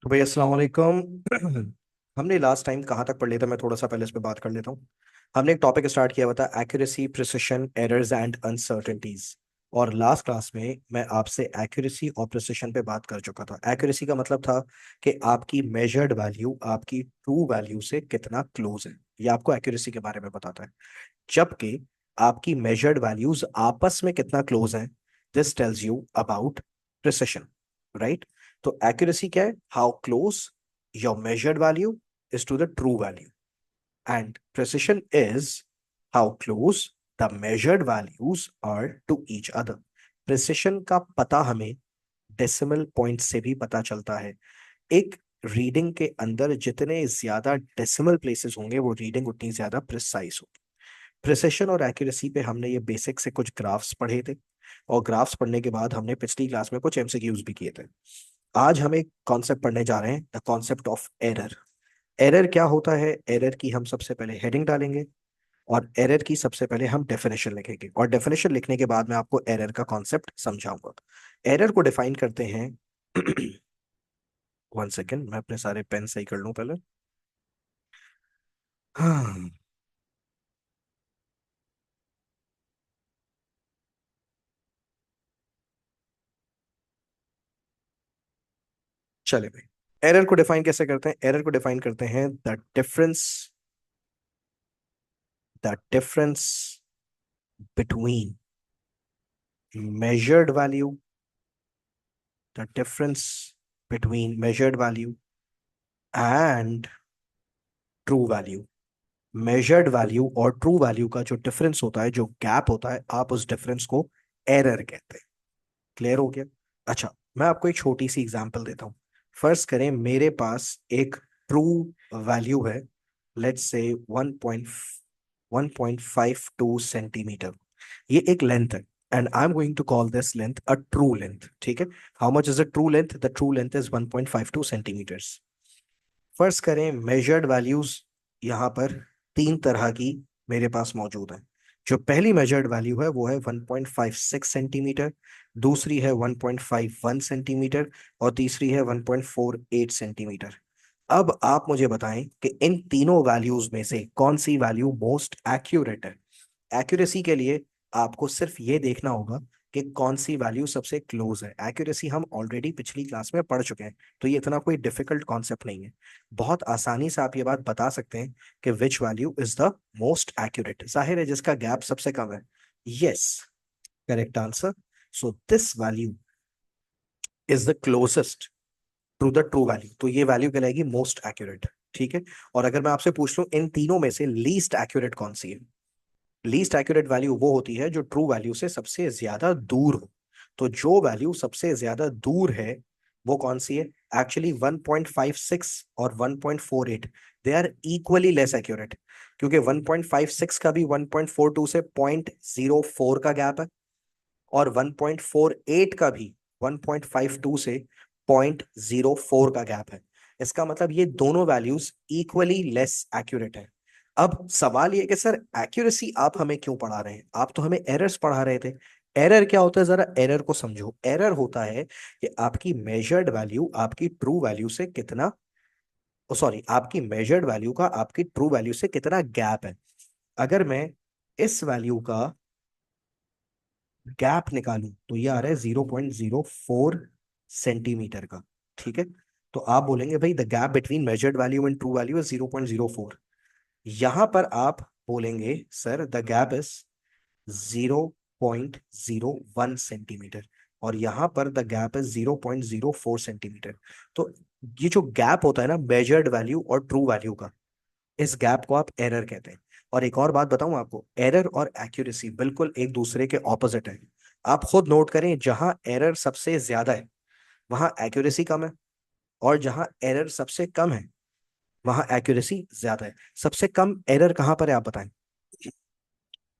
तो भाई अस्सलाम वालेकुम। हमने लास्ट टाइम कहाँ तक पढ़ लिया था? मैं थोड़ा सा पहले इस पे बात कर लेता हूँ। हमने एक टॉपिक स्टार्ट किया हुआ था, accuracy, precision, errors and uncertainties. और लास्ट क्लास में मैं आपसे एक्यूरेसी और प्रिसिशन पे बात कर चुका था। एक्यूरेसी का मतलब था कि आपकी मेजर्ड वैल्यू आपकी ट्रू वैल्यू से कितना क्लोज है, ये आपको एक्यूरेसी के बारे में बताता है। जबकि आपकी मेजर्ड वैल्यूज आपस में कितना क्लोज है, this tells you about precision, right? तो एक्यूरेसी क्या है? How close your measured value is to the true value, and precision is how close the measured values are to each other. Precision का पता हमें decimal point से भी पता चलता है। एक रीडिंग के अंदर जितने ज्यादा डेसिमल प्लेसेस होंगे, वो रीडिंग उतनी ज्यादा प्रिसाइज होगी। प्रिसिशन और एक्यूरेसी पे हमने ये बेसिक से कुछ ग्राफ्स पढ़े थे, और ग्राफ्स पढ़ने के बाद हमने पिछली क्लास में कुछ एमसीक्यूज भी किए थे। आज हम एक कॉन्सेप्ट पढ़ने जा रहे हैं, the concept of error. Error क्या होता है? एरर की हम सबसे पहले हेडिंग डालेंगे, और एरर की सबसे पहले हम डेफिनेशन लिखेंगे, और डेफिनेशन लिखने के बाद मैं आपको एरर का कॉन्सेप्ट समझाऊंगा। एरर को डिफाइन करते हैं। वन सेकेंड, मैं अपने सारे पेन सही कर लूं पहले। हाँ, चले भाई। एरर को डिफाइन कैसे करते हैं? एरर को डिफाइन करते हैं the difference between measured value, the difference between measured value and true value। measured value और true value का जो डिफरेंस होता है, जो गैप होता है, आप उस डिफरेंस को एरर कहते हैं। क्लियर हो गया? अच्छा, मैं आपको एक छोटी सी एग्जांपल देता हूँ। फर्ज करें मेरे पास एक ट्रू वैल्यू है, लेट्स से 1.52 सेंटीमीटर। ये एक लेंथ है, and I am going to call this length a true length. ठीक है? How much is the true length? The true length is 1.52 centimetres. First करें मेजर्ड वैल्यूज, यहाँ पर तीन तरह की मेरे पास मौजूद है। जो पहली मेजर्ड वैल्यू है वो है 1.56 सेंटीमीटर, दूसरी है 1.51 सेंटीमीटर, और तीसरी है 1.48 सेंटीमीटर। अब आप मुझे बताएं कि इन तीनों वैल्यूज में से कौन सी वैल्यू मोस्ट एक्यूरेट है। एक्यूरेसी के लिए आपको सिर्फ ये देखना होगा कि कौन सी वैल्यू सबसे क्लोज है। एक्यूरेसी हम ऑलरेडी पिछली क्लास में पढ़ चुके हैं, तो ये इतना कोई डिफिकल्ट कॉन्सेप्ट नहीं है। बहुत आसानी से आप ये बात बता सकते हैं कि which value is the most accurate. जाहिर है जिसका गैप सबसे कम है। Yes, correct answer. So this value is the closest to the true value, तो ये वैल्यू कहलाएगी मोस्ट एक्यूरेट। ठीक है? और अगर मैं आपसे पूछ लूं इन तीनों में से लीस्ट एक्यूरेट कौन सी है? लीस्ट एक्यूरेट वैल्यू वो होती है जो ट्रू वैल्यू से सबसे ज्यादा दूर हो। तो जो वैल्यू सबसे ज्यादा दूर है वो कौन सी है? एक्चुअली 1.56 और 1.48, they are equally less accurate. क्योंकि 1.56 का भी 1.42 से 0.04 का गैप है, और 1.48 का भी 1.52 से 0.04 का गैप है। इसका मतलब ये दोनों वैल्यूज इक्वली लेस एक्यूरेट है। अब सवाल ये कि सर एक्यूरेसी आप हमें क्यों पढ़ा रहे हैं? आप तो हमें एरर्स पढ़ा रहे थे। एरर क्या होता है? जरा एरर को समझो। एरर होता है कि आपकी मेजर्ड वैल्यू आपकी ट्रू वैल्यू से कितना, सॉरी, आपकी मेजर्ड वैल्यू का आपकी ट्रू वैल्यू से कितना गैप है। अगर मैं इस वैल्यू का गैप निकालूं तो ये आ रहा है 0.04 सेंटीमीटर का। ठीक है? तो आप बोलेंगे भाई the gap between measured value and true value is 0.04। यहां पर आप बोलेंगे sir the gap is 0.01 centimetre, और यहां पर द गैप इज 0.04 सेंटीमीटर। तो ये जो गैप होता है ना मेजर्ड वैल्यू और ट्रू वैल्यू का, इस गैप को आप एरर कहते हैं। और एक और बात बताऊं आपको, एरर और एक्यूरेसी बिल्कुल एक दूसरे के ऑपोजिट है। आप खुद नोट करें, जहां एरर सबसे ज्यादा है वहां एक्यूरेसी कम है, और जहां एरर सबसे कम है वहां एक्यूरेसी ज्यादा है। सबसे कम एरर कहां पर है आप बताएं?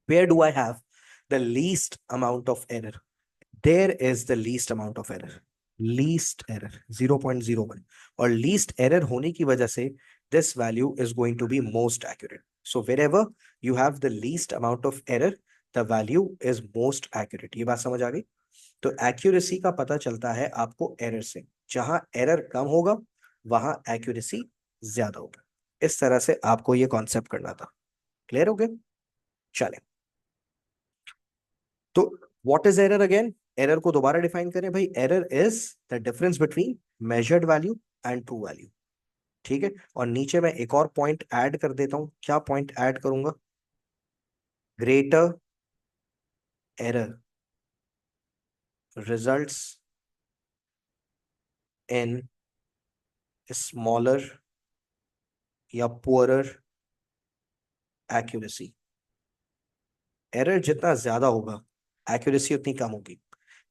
Where do I have the least amount of error? There is the least amount of error. Least error 0.01, और लीस्ट एरर होने की वजह से this value is going to be most accurate. So wherever you have the least amount of error, the value is most accurate. ये बात समझ आ गई? तो एक्यूरेसी का पता चलता है आपको एरर से। जहां एरर कम होगा वहां एक्यूरेसी ज्यादा होगी। इस तरह से आपको ये कॉन्सेप्ट करना था। क्लियर हो गया? चले, तो what is error again? Error को दोबारा डिफाइन करें भाई। Error is the difference between measured value and true value. ठीक है, और नीचे मैं एक और पॉइंट ऐड कर देता हूं। क्या पॉइंट ऐड करूंगा? Greater error results in smaller या पुअरर एक्यूरेसी। एरर जितना ज्यादा होगा, एक्यूरेसी उतनी कम होगी।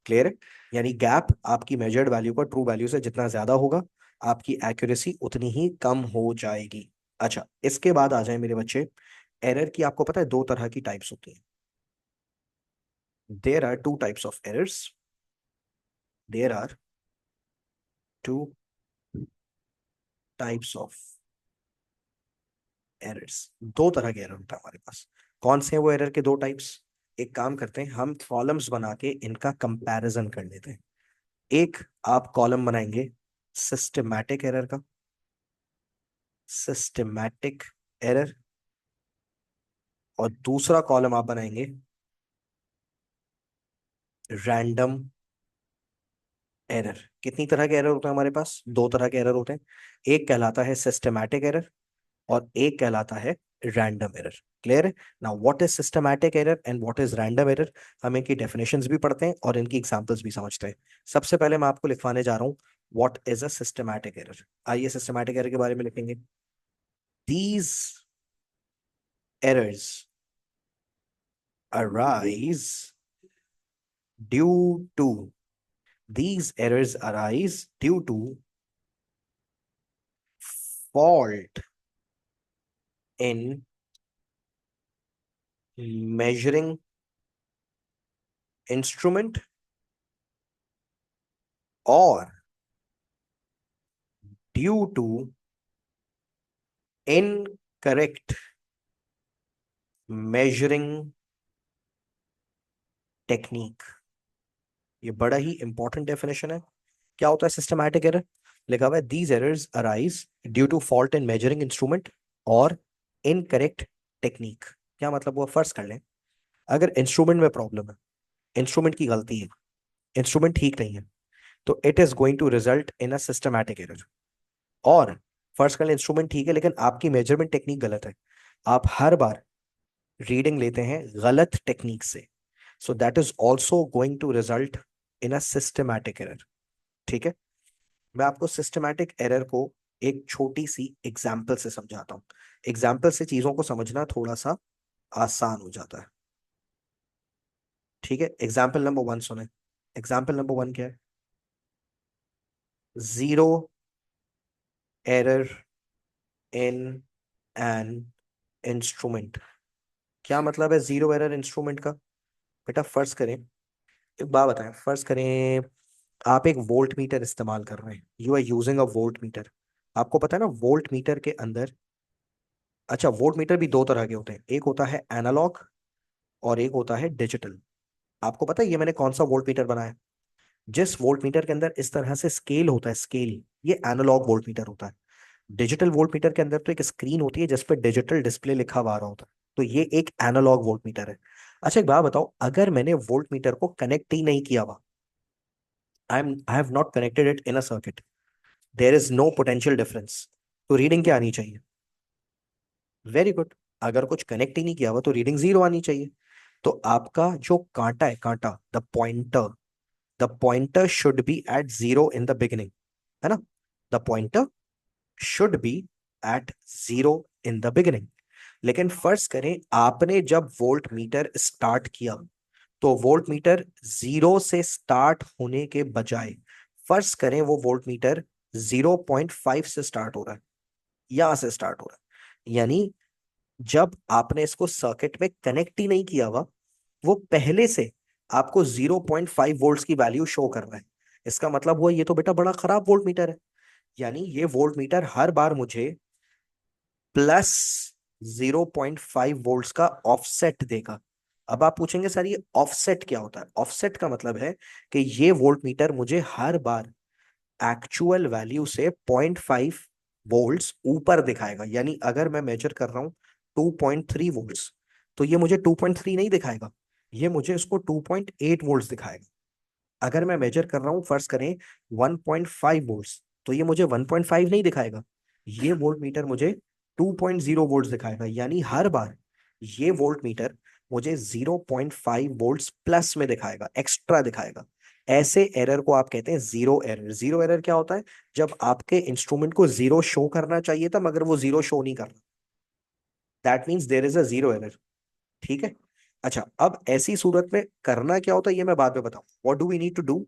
क्लियर है? यानी गैप आपकी मेजर्ड वैल्यू का ट्रू वैल्यू से जितना ज्यादा होगा, आपकी एक्यूरेसी उतनी ही कम हो जाएगी। अच्छा, इसके बाद आ जाए मेरे बच्चे। एरर की आपको पता है दो तरह की टाइप्स होती हैं। There are two types of errors. There are two types of errors. दो तरह के एरर होता है हमारे पास। कौन से हैं वो एरर के दो टाइप्स? एक काम करते हैं, हम कॉलम्स बना के इनका कंपैरिजन कर लेते हैं। एक आप कॉलम बनाएंगे सिस्टमैटिक एरर का, सिस्टमैटिक एरर। और दूसरा कॉलम आप बनाएंगे रैंडम एरर। कितनी तरह के एरर होते हैं हमारे पास? दो तरह के एरर होते हैं। एक कहलाता है सिस्टमैटिक एरर और एक कहलाता है रैंडम एरर। क्लियर है? Now what is systematic error and what is random error, हम इनकी डेफिनेशंस भी पढ़ते हैं और इनकी एग्जांपल्स भी समझते हैं। सबसे पहले मैं आपको लिखवाने जा रहा हूं what is a systematic error. आइए सिस्टमैटिक एरर के बारे में लिखेंगे। These errors arise due to these errors arise due to fault in measuring instrument or due to incorrect measuring technique। ये बड़ा ही इंपॉर्टेंट डेफिनेशन है। क्या होता है सिस्टमैटिक एरर? लिखा हुआ है these errors arise due to fault in measuring instrument और इनकरेक्ट टेक्निक। क्या मतलब? वो फर्स्ट कर लें, अगर इंस्ट्रूमेंट में प्रॉब्लम है, इंस्ट्रूमेंट की गलती है, इंस्ट्रूमेंट ठीक नहीं है, तो it is going to result in a systematic error. और फर्स्ट कर इंस्ट्रूमेंट ठीक है लेकिन आपकी मेजरमेंट टेक्निक गलत है। आप हर बार रीडिंग लेते हैं गलत टेक्निक से, so that is also going to result in a systematic error. ठीक है, मैं आपको सिस्टमैटिक एरर को एक छोटी सी एग्जाम्पल से समझाता हूँ। एग्जाम्पल से चीजों को समझना थोड़ा सा आसान हो जाता है। ठीक है, एग्जाम्पल नंबर वन सुने। एग्जाम्पल नंबर वन क्या है? Zero error in an instrument. क्या मतलब है जीरो एरर इंस्ट्रूमेंट का? बेटा फर्ज करें, एक बात बताएं, फर्ज करें आप एक वोल्ट मीटर इस्तेमाल कर रहे हैं। You are using a voltmeter. आपको पता है ना वोल्ट मीटर के अंदर, अच्छा वोल्ट मीटर भी दो तरह के होते हैं, एक होता है एनालॉग और एक होता है डिजिटल। आपको पता है ये मैंने कौन सा वोल्ट मीटर बनाया? जिस वोल्ट मीटर के अंदर इस तरह से स्केल होता है, स्केल, ये एनालॉग वोल्ट मीटर होता है। डिजिटल वोल्ट मीटर के अंदर तो एक स्क्रीन होती है जिस पर डिजिटल डिस्प्ले लिखा हुआ आ रहा होता है, तो ये एक एनालॉग वोल्ट मीटर है। अच्छा एक बात बताओ, अगर मैंने वोल्ट मीटर को कनेक्ट ही नहीं किया हुआ, I have not connected it in a circuit, there is no potential difference, तो रीडिंग क्या आनी चाहिए? Very good. अगर कुछ कनेक्ट ही नहीं किया हुआ तो रीडिंग जीरो आनी चाहिए। तो आपका जो कांटा है, कांटा, the pointer should be at zero in the beginning, है ना? The pointer should be at zero in the beginning. लेकिन फर्ज करें आपने जब वोल्ट मीटर स्टार्ट किया, तो वोल्ट मीटर जीरो से स्टार्ट होने के बजाय फर्ज करें वो वोल्ट मीटर 0.5 से स्टार्ट हो रहा है, यहां से स्टार्ट हो रहा है। यानी जब आपने इसको सर्किट में कनेक्ट ही नहीं किया हुआ, वो पहले से आपको 0.5 वोल्ट्स की वैल्यू शो कर रहा है। इसका मतलब हुआ ये तो बेटा बड़ा खराब वोल्ट मीटर है। यानी ये वोल्ट मीटर हर बार मुझे प्लस 0.5 वोल्ट्स का ऑफसेट देगा। अब आप पूछेंगे सर ये ऑफसेट क्या होता है? ऑफसेट का मतलब है कि ये वोल्ट मीटर मुझे हर बार एक्चुअल वैल्यू से 0.5 वोल्ट्स ऊपर दिखाएगा। यानी अगर मैं मेजर कर रहा हूं 2.3 वोल्ट्स, तो ये मुझे 2.3 नहीं दिखाएगा, ये मुझे इसको 2.8 वोल्ट्स दिखाएगा। अगर मैं मेजर कर रहा हूं फर्ज करें 1.5 वोल्ट्स, तो ये मुझे 1.5 नहीं दिखाएगा, ये वोल्ट मीटर मुझे 2.0 वोल्ट्स दिखाएगा। यानी हर बार ये वोल्ट मीटर मुझे 0.5 वोल्ट्स प्लस में दिखाएगा, एक्स्ट्रा दिखाएगा। ऐसे एरर को आप कहते हैं जीरो एरर। जीरो एरर क्या होता है? जब आपके इंस्ट्रूमेंट को जीरो शो करना चाहिए था मगर वो जीरो शो नहीं कर रहा, that means there is a zero error. ठीक है। अच्छा, अब ऐसी सूरत में करना क्या होता है ये मैं बाद में बताऊं। What do we need to do,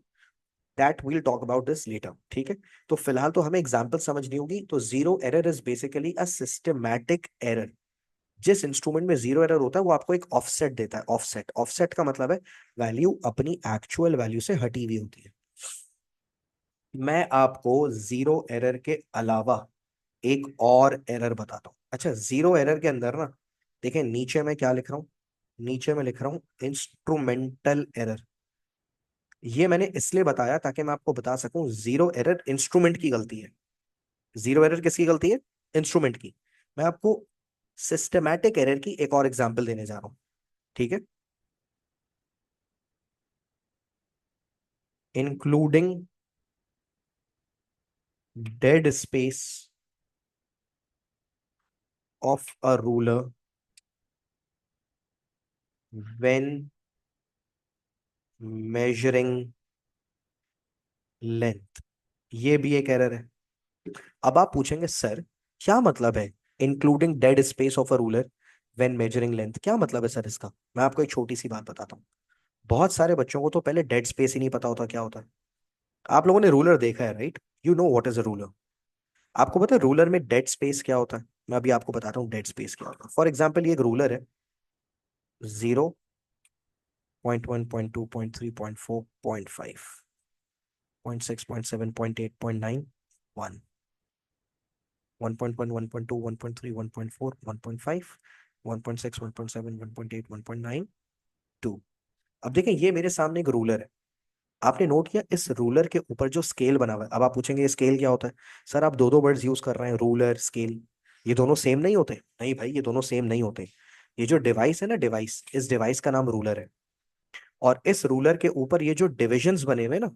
that we'll talk about this later. ठीक है। तो फिलहाल तो हमें एग्जांपल समझनी होगी। तो zero error is basically a systematic error. जिस इंस्ट्रूमेंट में जीरो एरर होता है वो आपको एक ऑफसेट देता है। ऑफसेट, ऑफसेट का मतलब है वैल्यू अपनी एक्चुअल वैल्यू से हटी हुई होती है। मैं आपको जीरो एरर के अलावा एक और एरर बताता हूँ। अच्छा, जीरो एरर के अंदर ना, देखें नीचे मैं क्या लिख रहा हूँ, नीचे मैं लिख रहा हूँ इंस्ट्रूमेंटल एरर। ये मैंने इसलिए बताया ताकि मैं आपको बता सकूं जीरो एरर इंस्ट्रूमेंट की गलती है। जीरो एरर किसकी गलती है? इंस्ट्रूमेंट की। मैं आपको सिस्टमैटिक एरर की एक और एग्जांपल देने जा रहा हूं। ठीक है। Including dead space of a ruler when measuring length, ये भी एक एरर है। अब आप पूछेंगे सर क्या मतलब है including dead space of a ruler when measuring length, क्या मतलब है सर इसका? मैं आपको एक छोटी सी बात बताता हूँ। बहुत सारे बच्चों को तो पहले डेड स्पेस ही नहीं पता होता क्या होता है। आप लोगों ने रूलर देखा है, right? You know what is a ruler. आपको पता है रूलर में डेड स्पेस क्या होता है? मैं अभी आपको बताता हूँ डेड स्पेस क्या होता है। फॉर एग्जाम्पल ये एक रूलर है, 0, 0.1, 0.2, 0.3, 0.4, 0.5, 0.6, 0.7, 0.8, 0.9, 1, 1.1, 1.2, 1.3, 1.4, 1.5, 1.6, 1.7, 1.8, 1.9, 2। अब देखें ये मेरे सामने एक रूलर है। आपने नोट किया इस रूलर के ऊपर जो स्केल बना हुआ है। अब आप पूछेंगे ये स्केल क्या होता है? सर आप दो दो वर्ड्स यूज कर रहे हैं, रूलर स्केल। ये दोनों सेम नहीं होते। नहीं भाई, ये दोनों सेम नहीं होते। ये जो डिवाइस है ना, डिवाइस, इस डिवाइस का नाम रूलर है। और इस रूलर के ऊपर ये जो डिविजन्स बने हुए ना,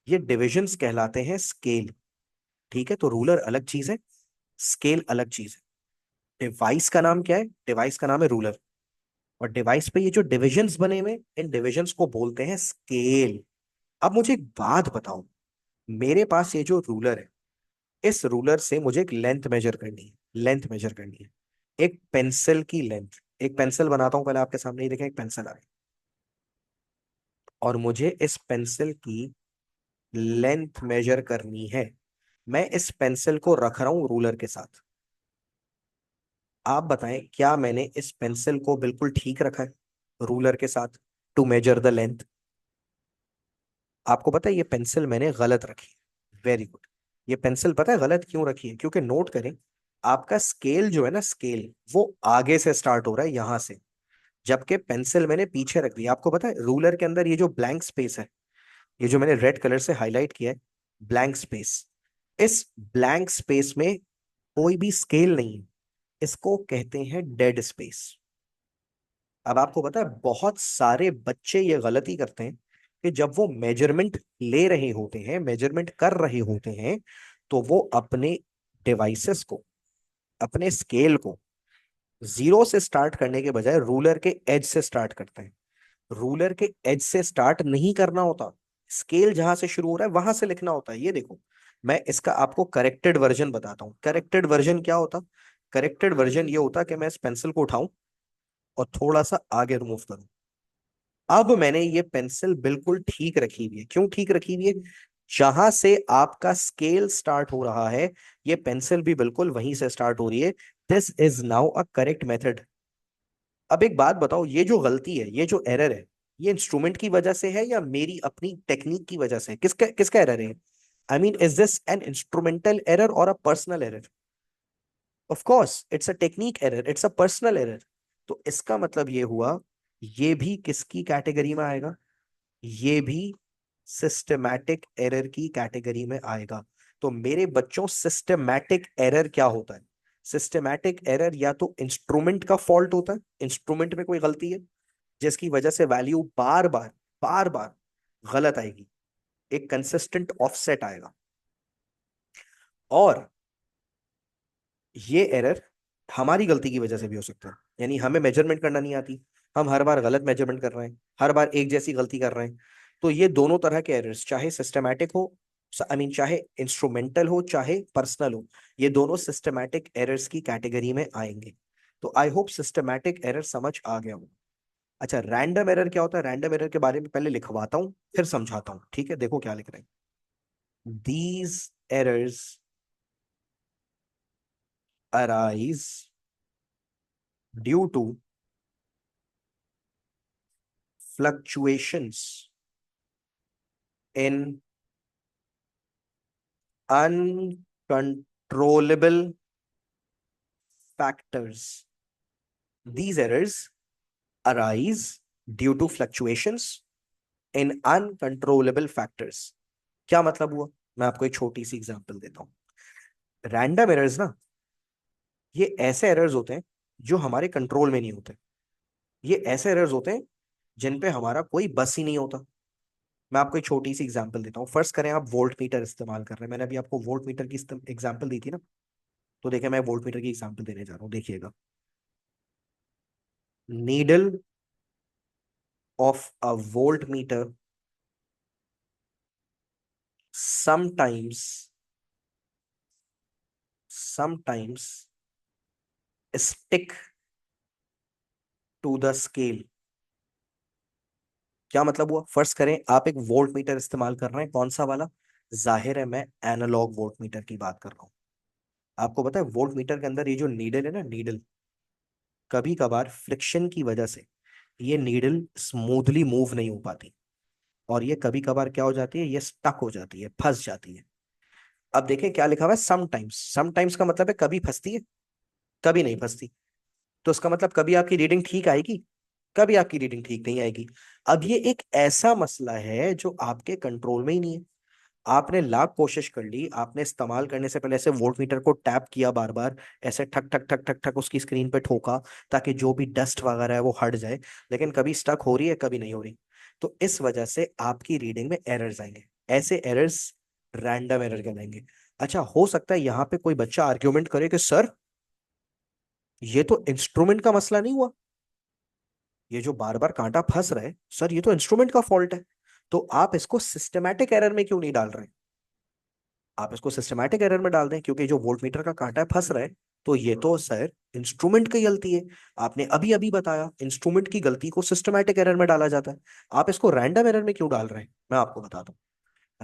ये डिविजन्स कहलाते हैं स्केल। ठीक है। तो रूलर अलग चीज है, स्केल अलग चीज है। डिवाइस का नाम क्या है? डिवाइस का नाम है रूलर। और डिवाइस पे ये जो डिविजन्स बने हुए, इन डिविजन्स को बोलते हैं स्केल। अब मुझे एक बात बताओ, मेरे पास ये जो रूलर है, इस रूलर से मुझे एक लेंथ मेजर करनी है, लेंथ मेजर करनी है, एक पेंसिल की लेंथ। एक पेंसिल बनाता हूं पहले आपके सामने, ही देखें एक पेंसिल आ गई। और मुझे इस पेंसिल की लेंथ मेजर करनी है। मैं इस पेंसिल को रख रहा हूं रूलर के साथ। आप बताएं क्या मैंने इस पेंसिल को बिल्कुल ठीक रखा है रूलर के साथ टू मेजर द लेंथ? आपको पता है ये पेंसिल मैंने गलत रखी है। Very good. ये पेंसिल पता है गलत क्यों रखी है? क्योंकि नोट करें, आपका स्केल जो है ना, स्केल वो आगे से स्टार्ट हो रहा है यहां से, जबकि पेंसिल मैंने पीछे रख दी। आपको पता है रूलर के अंदर ये जो ब्लैंक स्पेस है, ये जो मैंने रेड कलर से हाईलाइट किया है, ब्लैंक स्पेस, इस ब्लैंक स्पेस में कोई भी स्केल नहीं है। इसको कहते हैं डेड स्पेस। अब आपको पता है बहुत सारे बच्चे ये गलती करते हैं कि जब वो मेजरमेंट ले रहे होते हैं, मेजरमेंट कर रहे होते हैं, तो वो अपने डिवाइसेस को, अपने स्केल को जीरो से स्टार्ट करने के बजाय रूलर के एज से स्टार्ट करते हैं। रूलर के एज से स्टार्ट नहीं करना होता, स्केल जहां से शुरू हो रहा है वहां से लिखना होता है। ये देखो, मैं इसका आपको करेक्टेड वर्जन बताता हूँ। करेक्टेड वर्जन क्या होता? करेक्टेड वर्जन ये होता कि मैं इस पेंसिल को उठाऊं और थोड़ा सा आगे रिमूव करूं। अब मैंने ये पेंसिल बिल्कुल ठीक रखी हुई है। क्यों ठीक रखी हुई है? जहां से आपका स्केल स्टार्ट हो रहा है, ये पेंसिल भी बिल्कुल वहीं से स्टार्ट हो रही है। This is now a correct method. अब एक बात बताओ, ये जो गलती है, ये जो एरर है, ये इंस्ट्रूमेंट की वजह से है या मेरी अपनी टेक्निक की वजह से? किसका किसका एरर है? I mean is this an instrumental error और a personal error? Of course it's a technique error, it's a personal error. तो इसका मतलब ये हुआ, ये भी किसकी कैटेगरी में आएगा? ये भी सिस्टमैटिक एरर की कैटेगरी में आएगा। तो मेरे बच्चों, सिस्टमैटिक एरर क्या होता है? सिस्टमैटिक एरर या तो इंस्ट्रूमेंट का फॉल्ट होता है, इंस्ट्रूमेंट में कोई गलती है जिसकी वजह से वैल्यू बार बार गलत आएगी, एक कंसिस्टेंट ऑफसेट आएगा। और ये एरर हमारी गलती की वजह से भी हो सकता है, यानी हमें मेजरमेंट करना नहीं आती, हम हर बार गलत मेजरमेंट कर रहे हैं, हर बार एक जैसी गलती कर रहे हैं। तो ये दोनों तरह के एरर्स, चाहे सिस्टमैटिक हो, आई मीन चाहे इंस्ट्रूमेंटल हो चाहे पर्सनल हो, ये दोनों सिस्टमैटिक एरर्स की कैटेगरी में आएंगे। तो आई होप सिस्टमैटिक एरर समझ आ गया हो। अच्छा, रैंडम एरर क्या होता है? रैंडम एरर के बारे में पहले लिखवाता हूं फिर समझाता हूं, ठीक है? देखो क्या लिख रहे हैं। These errors arise due to fluctuations in uncontrollable factors. These errors arise due to fluctuations in uncontrollable factors. क्या मतलब हुआ? मैं आपको एक छोटी सी एग्जांपल देता हूं। रैंडम एरर्स ना, ये ऐसे एरर्स होते हैं जो हमारे कंट्रोल में नहीं होते। ये ऐसे एरर्स होते हैं जिन पे हमारा कोई बस ही नहीं होता। मैं आपको एक छोटी सी एग्जांपल देता हूँ। फर्स्ट करें, आप वोल्ट मीटर इस्तेमाल कर रहे हैं, मैंने अभी आपको वोल्ट मीटर की एग्जांपल दी थी ना, तो देखिए मैं वोल्ट मीटर की एग्जांपल देने जा रहा हूँ, देखिएगा। Needle of a volt meter sometimes sometimes stick to the scale। क्या मतलब हुआ? फर्स्ट करें, आप एक वोल्ट मीटर इस्तेमाल कर रहे हैं, कौन सा वाला? जाहिर है मैं एनालॉग वोल्ट मीटर की बात कर रहा हूँ। आपको पता है वोल्ट मीटर के अंदर ये जो नीडल है ना, नीडल कभी कभार फ्रिक्शन की वजह से ये नीडल स्मूथली मूव नहीं हो पाती, और ये कभी कभार क्या हो जाती है, ये स्टक हो जाती है, फंस जाती है। अब देखें क्या लिखा हुआ है, समटाइम्स। समटाइम्स का मतलब है कभी फंसती है, कभी नहीं फंसती। तो इसका मतलब कभी आपकी रीडिंग ठीक आएगी, कभी आपकी रीडिंग ठीक नहीं आएगी। अब ये एक ऐसा मसला है जो आपके कंट्रोल में ही नहीं है। आपने लाख कोशिश कर ली, आपने इस्तेमाल करने से पहले ऐसे वोल्ट मीटर को टैप किया बार बार, ऐसे ठक ठक ठक ठक ठक उसकी स्क्रीन पे ठोका ताकि जो भी डस्ट वगैरह है वो हट जाए, लेकिन कभी स्टक हो रही है, कभी नहीं हो रही। तो इस वजह से आपकी रीडिंग में एरर्स आएंगे। ऐसे एरर्स रैंडम एरर कहलाएंगे। अच्छा, हो सकता है यहाँ पे कोई बच्चा आर्ग्यूमेंट करे कि सर ये तो इंस्ट्रूमेंट का मसला नहीं हुआ, ये जो बार बार कांटा फंस रहा है सर ये तो इंस्ट्रूमेंट का फॉल्ट है। तो आप इसको सिस्टमैटिक एरर में क्यों नहीं डाल रहे? आप इसको सिस्टमैटिक एरर में डाल दें, क्योंकि जो वोल्टमीटर का कांटा फंस रहा है तो ये तो सर इंस्ट्रूमेंट की गलती है। आपने अभी अभी बताया इंस्ट्रूमेंट की गलती को सिस्टमैटिक एरर में डाला जाता है। आप इसको रैंडम एरर में क्यों डाल रहे हैं? मैं आपको बताता हूँ।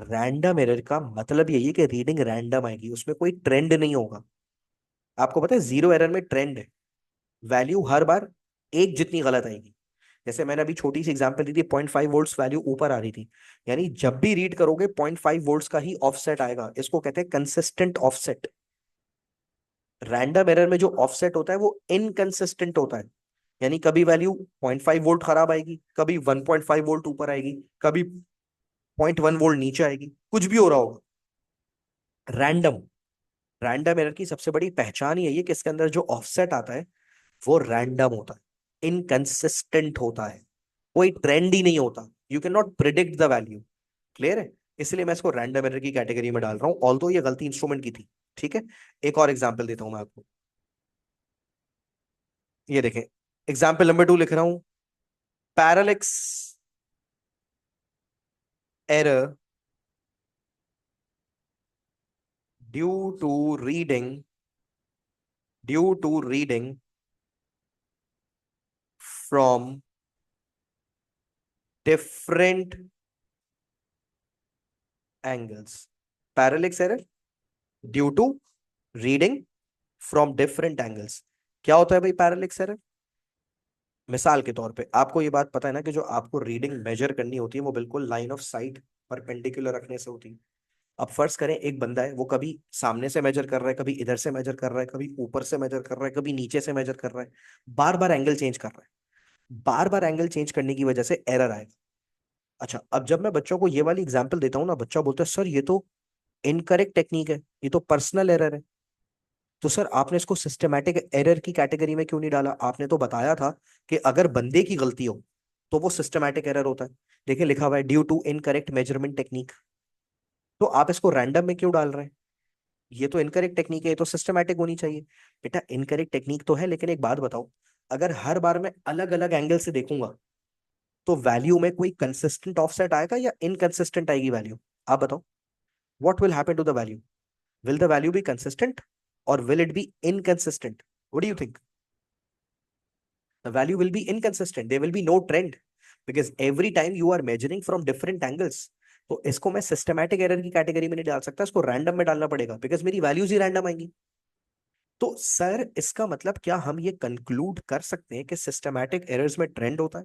रैंडम एरर का मतलब यही है कि रीडिंग रैंडम आएगी, उसमें कोई ट्रेंड नहीं होगा। आपको पता है जीरो एरर में ट्रेंड है, वैल्यू हर बार एक जितनी गलत आएगी। जैसे मैंने अभी छोटी सी एग्जांपल दी थी, 0.5 वोल्ट्स वैल्यू ऊपर आ रही थी, यानी जब भी रीड करोगे 0.5 वोल्ट्स का ही ऑफसेट आएगा। इसको कहते हैं कंसिस्टेंट ऑफसेट। रैंडम एरर में जो ऑफसेट होता है वो इनकंसिस्टेंट होता है, यानी कभी वैल्यू 0.5 वोल्ट खराब आएगी, कभी 1.5 वोल्ट ऊपर आएगी, कभी 0.1 वोल्ट नीचे आएगी, कुछ भी हो रहा होगा। रैंडम रैंडम एरर की सबसे बड़ी पहचान यही है कि इसके अंदर जो ऑफसेट आता है वो रैंडम होता है, इनकंसिस्टेंट होता है, कोई ट्रेंड ही नहीं होता। You can not predict the value. Clear है? इसलिए मैं इसको रैंडम एरर की कैटेगरी में डाल रहा हूं, ऑल्दो ये गलती इंस्ट्रूमेंट की थी। ठीक है, एक और एग्जांपल देता हूं मैं आपको। ये देखें, एग्जाम्पल नंबर 2 लिख रहा हूं। Parallax error due to reading due to reading from different angles. Parallax error due to reading from different angles. क्या होता है भाई पैरालेक्स एरर? मिसाल के तौर पे आपको ये बात पता है ना कि जो आपको रीडिंग मेजर करनी होती है वो बिल्कुल लाइन ऑफ साइट परपेंडिकुलर रखने से होती है। अब फर्ज करें एक बंदा है, वो कभी सामने से मेजर कर रहा है, कभी इधर से मेजर कर रहा है, कभी ऊपर से मेजर कर रहा है, कभी नीचे से मेजर कर रहा है, बार बार एंगल चेंज कर रहा है। बार बार एंगल चेंज करने की वजह से एरर आएगा। अच्छा, अब जब मैं बच्चों को ये वाली एग्जांपल देता हूँ ना, बच्चा बोलता है सर ये तो इनकरेक्ट टेक्निक है, ये तो पर्सनल एरर है। तो सर आपने इसको सिस्टमैटिक एरर की कैटेगरी में क्यों नहीं डाला? आपने तो बताया था कि अगर बंदे की गलती हो तो वो सिस्टमैटिक एरर होता है। देखिए लिखा हुआ है due to incorrect measurement technique. तो आप इसको रैंडम में क्यों डाल रहे हैं? ये तो इनकरेक्ट टेक्निक है, ये तो सिस्टमैटिक होनी चाहिए। बेटा इनकरेक्ट टेक्निक तो है, लेकिन एक बात बताओ, अगर हर बार मैं अलग अलग एंगल से देखूंगा तो वैल्यू में कोई कंसिस्टेंट ऑफसेट आएगा या इनकंसिस्टेंट आएगी वैल्यू? आप बताओ, what will happen to the value? Will the value be consistent और will it be inconsistent? What do you think? The value will be inconsistent. There will be no trend because every time you are measuring from different angles. तो इसको मैं systematic error की category में नहीं डाल सकता, इसको रैंडम में डालना पड़ेगा बिकॉज मेरी वैल्यूज ही रैंडम आएंगी। तो सर इसका मतलब क्या हम ये कंक्लूड कर सकते हैं कि सिस्टमैटिक एरर्स में ट्रेंड होता है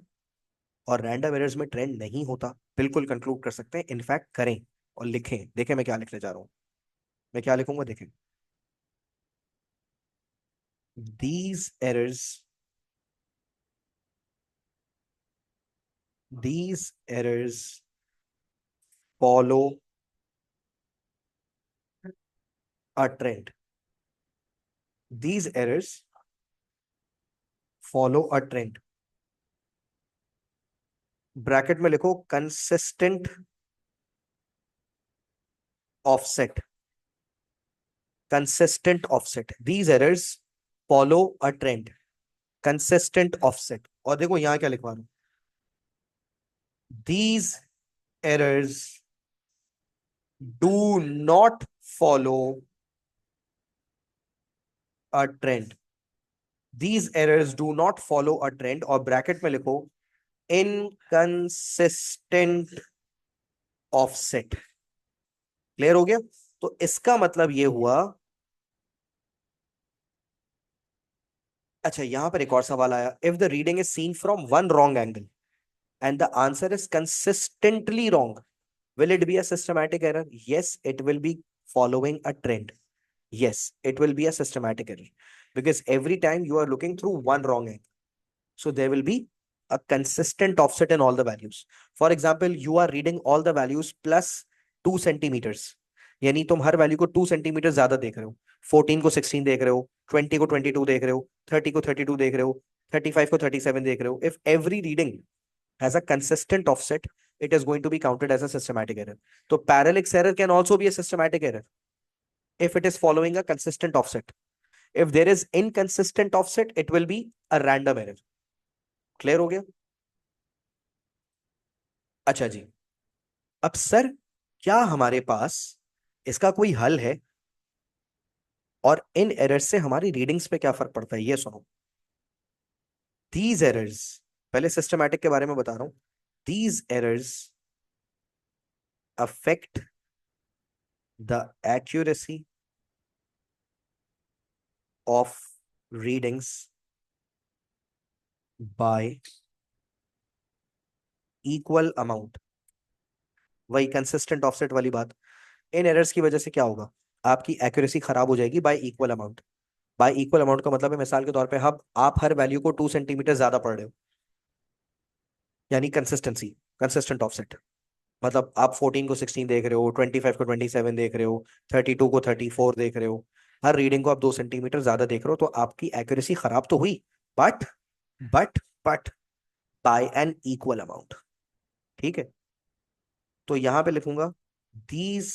और रैंडम एरर्स में ट्रेंड नहीं होता? बिल्कुल कंक्लूड कर सकते हैं, इनफैक्ट करें और लिखें। देखें मैं क्या लिखने जा रहा हूं, मैं क्या लिखूंगा देखें। these errors these errors follow a trend. These errors follow a trend. Bracket में लिखो consistent offset. Consistent offset, these errors follow a trend. Consistent offset. और देखो यहां क्या लिखवा रहा हूं, these errors do not follow a trend. These errors do not follow a trend और ब्रैकेट में लिखो इनकंसिस्टेंट ऑफसेट। क्लियर हो गया? तो इसका मतलब ये हुआ। अच्छा, यहां पर एक और सवाल आया, if the reading is seen from one wrong angle and the answer is consistently wrong, will it be a systematic error? Yes, it will be following a trend. Yes, it will be a systematic error because every time you are looking through one wrong angle, so there will be a consistent offset in all the values. For example, you are reading all the values plus 2 centimeters, यानी तुम हर value को 2 centimetre ज्यादा देख रहे हो। 14 को 16 देख रहे हो, 20 को 22 देख रहे हो, 30 को 32 देख रहे हो, 35 को 37 देख रहे हो। If every reading has a consistent offset, it is going to be counted as a systematic error. So parallax error can also be a systematic error if it is following a consistent offset. If there is inconsistent offset, it will be a random error. Clear हो गया? अच्छा जी, अब sir क्या हमारे पास इसका कोई हल है और इन एरर्स से हमारी रीडिंग्स पे क्या फर्क पड़ता है? ये सुनो। These errors, पहले सिस्टमैटिक के बारे में बता रहा हूं। These errors affect the accuracy of readings by equal amount। वही कंसिस्टेंट ऑफसेट वाली बात। इन एरर्स की वजह से क्या होगा? आपकी एक्यूरेसी खराब हो जाएगी by equal amount. By equal amount का मतलब है, मिसाल के तौर पे हम आप हर वैल्यू को 2 सेंटीमीटर ज्यादा पढ़ रहे हो, यानी कंसिस्टेंसी, कंसिस्टेंट ऑफसेट। मतलब आप 14 को 16 देख रहे हो, 25 को 27 देख रहे हो, 32 को 34 देख रहे हो, हर रीडिंग को आप 2 सेंटीमीटर ज्यादा देख रहे हो, तो आपकी एक्यूरेसी खराब तो हुई, but but but by an equal amount. ठीक है? तो यहां पे लिखूंगा these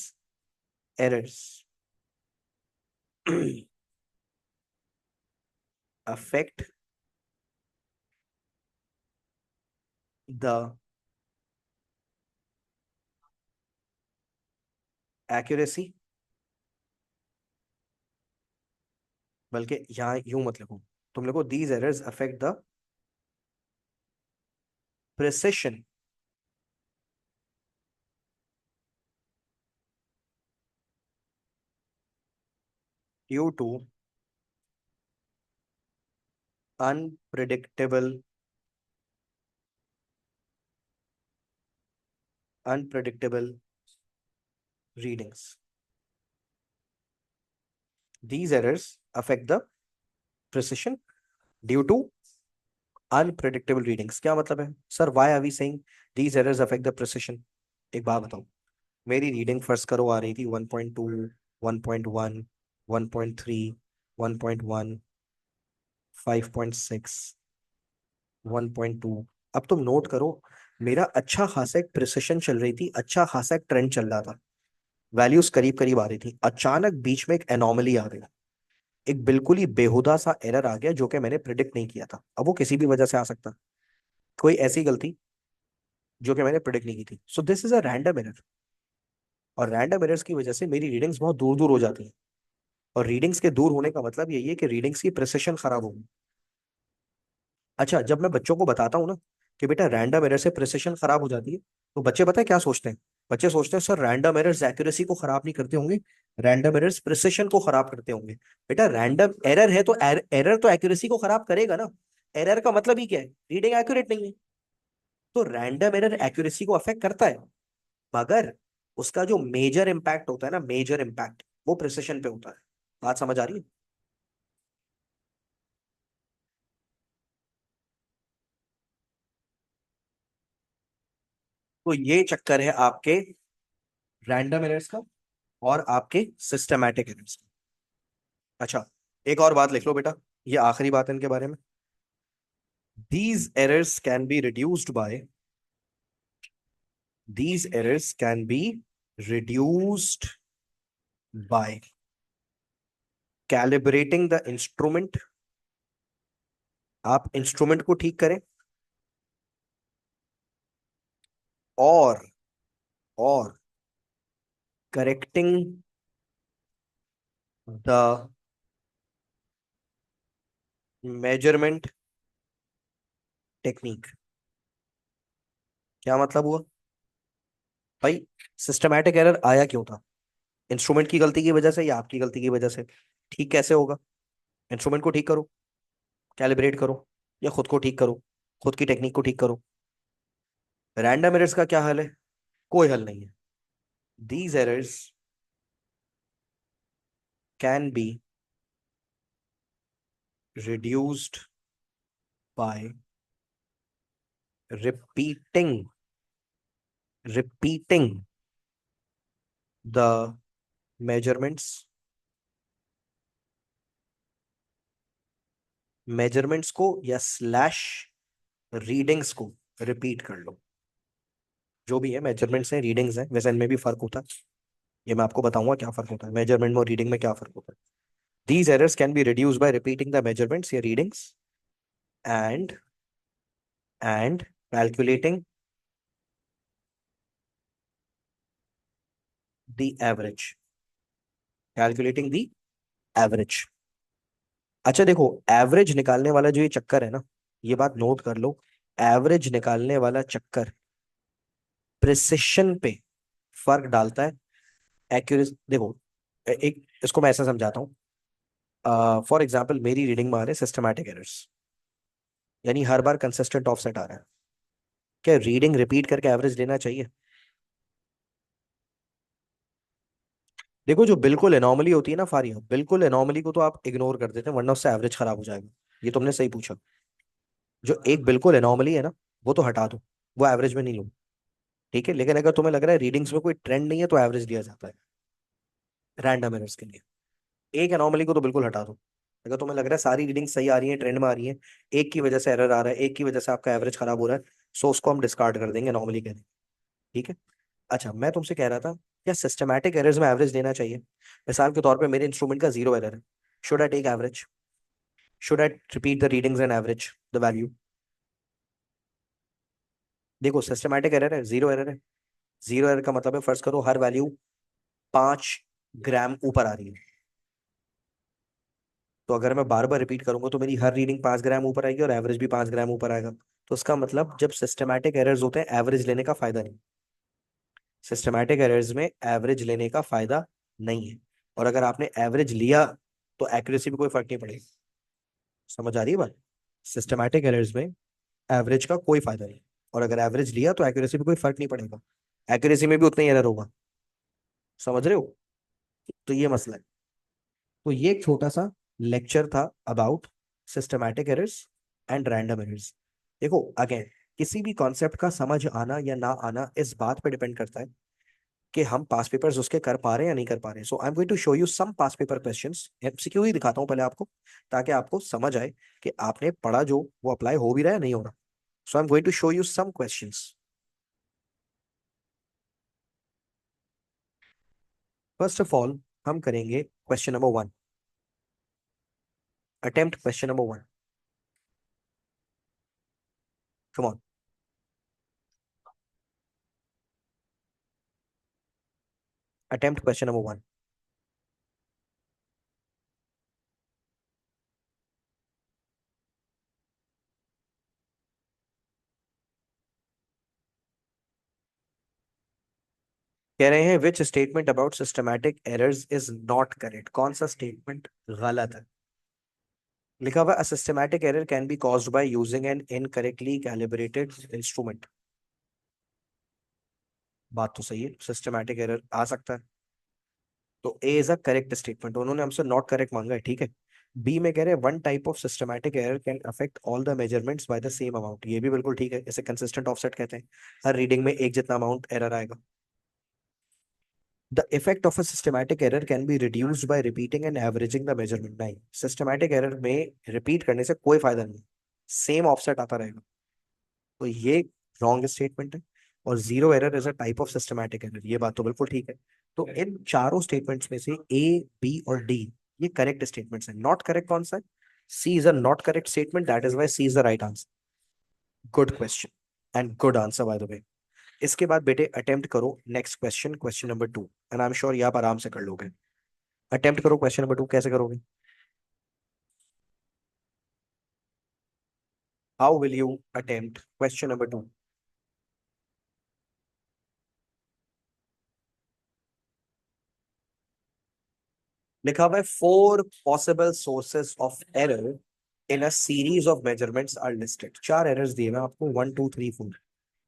errors affect the accuracy, बल्कि यहां यूं मत लिखो, तुम लिखो these errors affect the precision due to unpredictable unpredictable readings. These errors affect the precision due to unpredictable readings। क्या मतलब है sir? why are we saying these errors affect the precision. एक बात बताओ, मेरी रीडिंग फर्स्ट करो आ रही थी 1.2, 1.1, 1.3, 1.1, 5.6, 1.2। अब तुम नोट करो, मेरा अच्छा खासा एक प्रिसिशन चल रही थी, अच्छा खासा एक ट्रेंड चल रहा था, वैल्यूज करीब करीब आ रही थी, अचानक बीच में एक एनोमली आ गई, एक बिल्कुल ही बेहुदा सा एरर आ गया जो कि मैंने प्रिडिक्ट नहीं किया था। अब वो किसी भी वजह से आ सकता, कोई ऐसी गलती जो कि मैंने प्रिडिक्ट नहीं की थी। So this is a random error, और रैंडम एरर्स की वजह से मेरी रीडिंग्स बहुत दूर दूर हो जाती हैं, और रीडिंग्स के दूर होने का मतलब यही है कि रीडिंग्स की प्रिसिशन खराब होगी। अच्छा, जब मैं बच्चों को बताता हूँ ना कि बेटा रैंडम एरर से प्रिसिशन खराब हो जाती है, तो बच्चे पता है क्या सोचते हैं? बच्चे सोचते हैं सर रैंडम एरर्स एक्यूरेसी को खराब नहीं करते होंगे, रैंडम एरर्स प्रिसिशन को खराब करते होंगे। बेटा रैंडम एरर है तो एरर तो एक्यूरेसी को खराब करेगा ना। एरर का मतलब ही क्या है? रीडिंग एक्यूरेट नहीं है। तो रैंडम एरर एक्यूरेसी को अफेक्ट करता है, मगर उसका जो मेजर इंपैक्ट होता है ना, मेजर इंपैक्ट, वो प्रिसिशन पे होता है। बात समझ आ रही है? तो ये चक्कर है आपके रैंडम एरर्स का और आपके सिस्टमैटिक एरर्स का। अच्छा, एक और बात लिख लो बेटा, ये आखिरी बात है इनके बारे में। these errors can be reduced by these errors can be reduced by calibrating the instrument। आप इंस्ट्रूमेंट को ठीक करें, और और करेक्टिंग द मेजरमेंट टेक्निक। क्या मतलब हुआ भाई? सिस्टमैटिक एरर आया क्यों था? इंस्ट्रूमेंट की गलती की वजह से या आपकी गलती की वजह से? ठीक कैसे होगा? इंस्ट्रूमेंट को ठीक करो, कैलिब्रेट करो, या खुद को ठीक करो, खुद की टेक्निक को ठीक करो। रैंडम एरर्स का क्या हल है? कोई हल नहीं है। these errors can be reduced by repeating the measurements, measurements को या स्लैश रीडिंग्स को रिपीट कर लो। जो भी है, मेजरमेंट्स हैं, रीडिंग्स हैं, वैसे इनमें भी फर्क होता है। ये मैं आपको बताऊंगा क्या फर्क होता है मेजरमेंट में और रीडिंग में, क्या फर्क होता है। these errors can be reduced by repeating the measurements या readings and calculating the average, calculating the average। अच्छा देखो, एवरेज निकालने वाला जो ये चक्कर है ना, ये बात नोट कर लो, एवरेज निकालने वाला चक्कर प्रिसिशन पे फर्क डालता है। एक्यूरेसी देखो, एक इसको मैं ऐसा समझाता हूँ। फॉर एग्जाम्पल मेरी रीडिंग में आ रहे सिस्टमैटिक एरर्स, यानी हर बार कंसिस्टेंट ऑफसेट आ रहा है। क्या रीडिंग रिपीट करके एवरेज लेना चाहिए? देखो, जो बिल्कुल एनॉमली होती है ना फारिया, बिल्कुल एनॉमली को तो आप इग्नोर कर देते हैं, वरना उससे एवरेज खराब हो जाएगा। ये तुमने सही पूछा। जो एक बिल्कुल एनॉमली है ना, वो तो हटा दो, वो एवरेज में नहीं लो। ठीक है, लेकिन अगर तुम्हें लग रहा है रीडिंग्स में कोई ट्रेंड नहीं है, तो एवरेज लिया जाता है रैंडम एरर्स के लिए। एक एनॉमली को तो बिल्कुल हटा दो। अगर तुम्हें लग रहा है सारी रीडिंग सही आ रही है, ट्रेंड में आ रही है, एक की वजह से एरर आ रहा है, एक की वजह से आपका एवरेज खराब हो रहा है, सो उसको हम डिस्कार्ड कर देंगे, एनॉमली कह देंगे। ठीक है। अच्छा, मैं तुमसे कह रहा था, क्या सिस्टमैटिक एरर्स में एवरेज लेना चाहिए? मिसाल के तौर पे मेरे इंस्ट्रूमेंट का 0 एरर है, should I take average? Should I repeat the readings and average the value? देखो, सिस्टमैटिक एरर है, 0 एरर है। 0 एरर का मतलब है, फर्ज करो हर वैल्यू 5 ग्राम ऊपर आ रही है, तो अगर मैं बार बार रिपीट करूंगा तो मेरी हर रीडिंग 5 ग्राम ऊपर आएगी और एवरेज भी 5 ग्राम ऊपर आएगा। तो उसका मतलब जब सिस्टमैटिक एरर्स होते हैं, एवरेज लेने का फायदा नहीं। सिस्टमैटिक एरर्स में एवरेज लेने का फायदा नहीं है, और अगर आपने एवरेज लिया तो एक्यूरेसी में कोई फर्क नहीं पड़ेगा। समझ आ रही है बात? सिस्टमैटिक एरर्स में एवरेज का कोई फायदा नहीं, और अगर एवरेज लिया तो एक्यूरेसी में कोई फर्क नहीं पड़ेगा, एक्यूरेसी में भी उतना ही एरर होगा। समझ रहे हो? तो ये मसला है। तो ये एक छोटा सा लेक्चर था about systematic errors and random errors. देखो अगेन, किसी भी कॉन्सेप्ट का समझ आना या ना आना इस बात पे डिपेंड करता है कि हम पास पेपर्स उसके कर पा रहे हैं या नहीं कर पा रहे हैं। So I am going to show you some past paper questions, MCQ ही दिखाता हूँ पहले आपको, ताकि आपको समझ आए कि आपने पढ़ा जो वो अप्लाई हो भी रहा है नहीं हो रहा। So I am going to show you some questions. First of all हम करेंगे question number 1। Attempt question number 1। Come on. Attempt question number 1। कह रहे हैं which statement about systematic errors is not correct. कौन सा स्टेटमेंट गलत है? लिखा हुआ a systematic error can be caused by using an incorrectly calibrated instrument। बात तो सही है, सिस्टमैटिक एरर आ सकता है, तो ए इज अ करेक्ट स्टेटमेंट। उन्होंने हमसे नॉट करेक्ट मांगा है, ठीक है। बी में कह रहे हैं one type of systematic error can affect all the measurements by the same amount. ये भी बिल्कुल ठीक है, इसे कंसिस्टेंट ऑफसेट कहते हैं। हर रीडिंग में एक जितना अमाउंट एरर आएगा। The effect of a systematic error can be reduced by repeating and averaging the measurement. नहीं, सिस्टमैटिक एरर में रिपीट करने से कोई फायदा नहीं, सेम ऑफसेट आता रहेगा। तो ये रॉन्ग स्टेटमेंट है। और zero error is a type of systematic error, ये बात तो बिल्कुल ठीक है। तो इन चारों स्टेटमेंट्स में से ए, बी और डी ये करेक्ट स्टेटमेंट्स हैं। नॉट करेक्ट कौन सा है? C is a not correct statement, that is why C is the right answer. Good question and good answer by the way. इसके बाद बेटे अटेम्प्ट करो next question, question number 2, and I am sure ये आप आराम से कर लोगे। अटेम्प्ट करो क्वेश्चन नंबर 2, कैसे करोगे? How will you attempt question number 2? लिखा हुआ है four possible sources of error in a series of measurements are listed. चार एरर्स दिए मैं आपको, 1 2 3 4।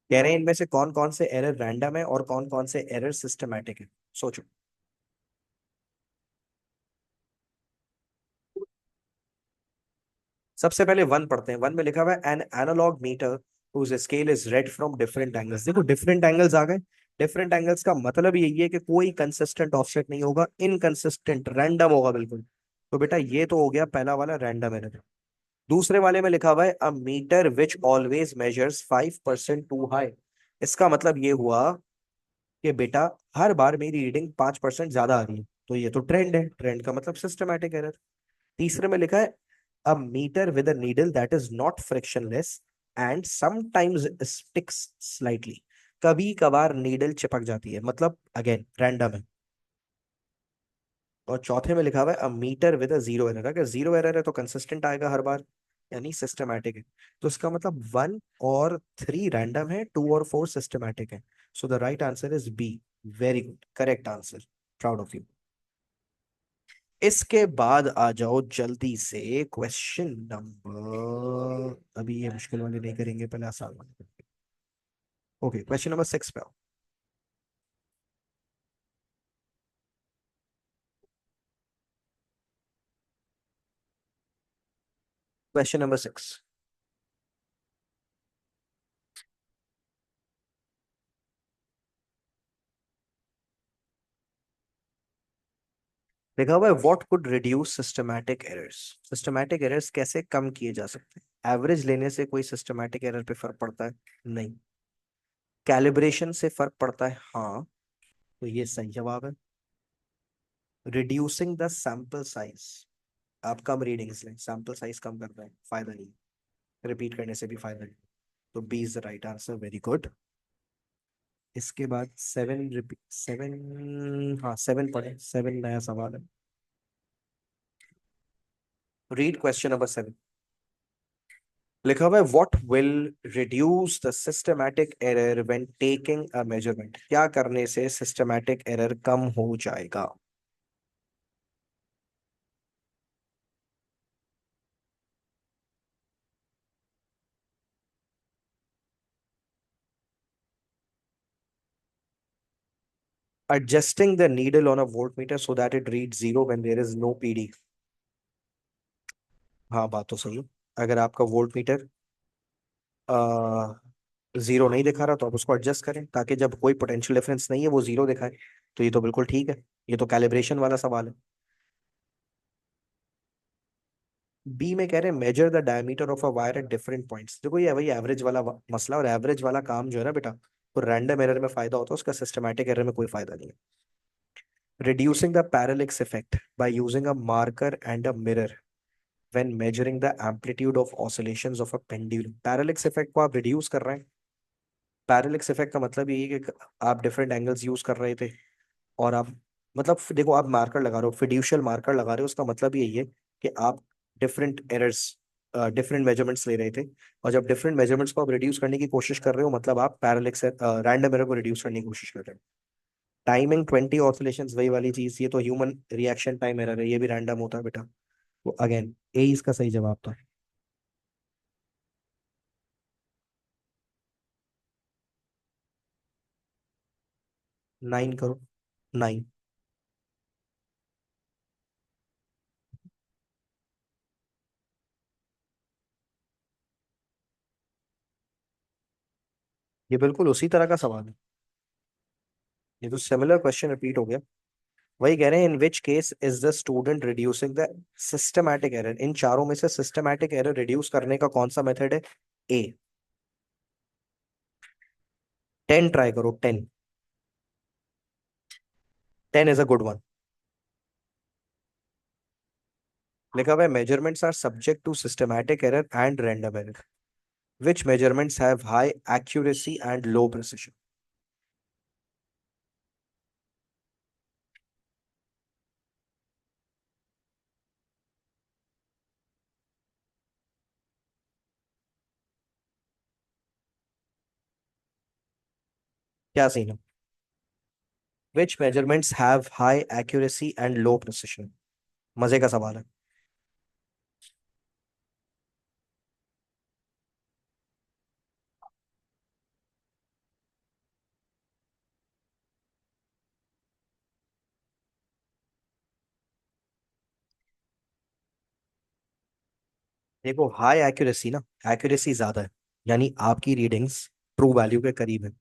कह रहे हैं इनमें से कौन कौन से एरर रैंडम है और कौन कौन से एरर सिस्टमैटिक है। सोचो। सबसे पहले वन पढ़ते हैं। वन में लिखा हुआ है an analogue meter whose scale is read from different angles. देखो डिफरेंट एंगल्स आ गए। डिफरेंट एंगल्स का मतलब यही है कि कोई कंसिस्टेंट ऑफसेट नहीं होगा, इनकंसिस्टेंट रैंडम होगा बिल्कुल। तो बेटा ये तो हो गया पहला वाला रैंडम एरर। दूसरे वाले में लिखा हुआ है a meter which always measures 5% too high. इसका मतलब ये हुआ कि बेटा हर बार मेरी रीडिंग 5% ज्यादा आ रही है, तो ये तो ट्रेंड है, ट्रेंड का मतलब सिस्टमैटिक एरर। तीसरे में लिखा है a meter with a needle that is not frictionless and sometimes sticks slightly. कभी कभार नीडल चिपक जाती है, मतलब अगेन रैंडम है। और चौथे में लिखा हुआ है a meter with a zero error. अगर जीरो एरर है तो कंसिस्टेंट आएगा हर बार, यानी सिस्टमैटिक है। तो इसका मतलब 1 और 3 रैंडम है, 2 और 4 सिस्टमैटिक है। So the right answer is B. Very good, correct answer. Proud of you. इसके बाद आ जाओ जल्दी से क्वेश्चन नंबर, अभी ये मुश्किल वाले नहीं करेंगे, पहले आसान वाले। ओके, क्वेश्चन नंबर 6 पे आओ। क्वेश्चन नंबर 6 लिखा हुआ है what could reduce systematic errors. Systematic errors कैसे कम किए जा सकते हैं? एवरेज लेने से कोई सिस्टमैटिक एरर पे फर्क पड़ता है? नहीं। कैलिब्रेशन से फर्क पड़ता है? हाँ। तो ये सही जवाब है। रिड्यूसिंग द सैंपल साइज, आप कम रीडिंग्स लें, सैंपल साइज कम कर रहे हैं, फायदा नहीं। रिपीट करने से भी फायदा नहीं। तो B is the right answer, very good. इसके बाद 7 रिपीट, 7, हाँ 7 पढ़े, 7 नया सवाल है। Read question number 7। लिखा हुआ है what will reduce the systematic error when taking a measurement. क्या करने से सिस्टमैटिक एरर कम हो जाएगा? Adjusting the needle on a voltmeter so that it reads zero when there is no PD। हाँ बात तो सही है। अगर आपका वोल्ट मीटर जीरो नहीं दिखा रहा तो आप उसको एडजस्ट करें, ताकि जब कोई पोटेंशियल डिफरेंस नहीं है वो जीरो दिखाए। तो ये तो बिल्कुल ठीक है, ये तो कैलिब्रेशन वाला सवाल है। बी में कह रहे हैं measure the diameter of a wire at different points. देखो ये वही एवरेज वाला मसला, और एवरेज वाला काम जो है ना बेटा, तो रैंडम एरर में फायदा होता है, उसका सिस्टमैटिक एरर में कोई फायदा नहीं है। Reducing the parallax effect by using a marker and a mirror when measuring the amplitude of oscillations of a pendulum. Parallax effect को आप रिड्यूस कर रहे हैं। पैरेलक्स इफेक्ट का मतलब ये है कि आप डिफरेंट एंगल्स यूज कर रहे थे, और आप, मतलब देखो आप मार्कर लगा रहे हो, फिड्यूशियल मार्कर लगा रहे हो, उसका मतलब यही है कि आप डिफरेंट एरर्स, डिफरेंट मेजरमेंट्स ले रहे थे। और जब डिफरेंट मेजरमेंट्स को आप रिड्यूस करने की कोशिश कर रहे हो, मतलब आप पैरेलक्स रैंडम एरर को रिड्यूस करने की कोशिश कर रहे हो। टाइमिंग 20 ऑसिलेशंस, वही वाली चीज, ये तो ह्यूमन रिएक्शन टाइम एरर है, ये भी रैंडम होता है बेटा। तो अगेन ए इसका सही जवाब था। 9 करो। 9। ये बिल्कुल उसी तरह का सवाल है, ये तो सिमिलर क्वेश्चन रिपीट हो गया। वही कह रहे हैं, in which case is the student reducing the systematic error. इन चारों में से सिस्टमैटिक एरर रिड्यूस करने का कौन सा मेथड है? ए। 10 ट्राई करो, 10। 10 इज अ गुड वन। लिखा हुआ है measurements are subject to systematic error and random error, which measurements have high accuracy and low precision. क्या सीन है? Which measurements have high accuracy and low precision. मजे का सवाल है। देखो हाई एक्यूरेसी ना, एक्यूरेसी ज्यादा है, यानी आपकी रीडिंग्स ट्रू वैल्यू के करीब है।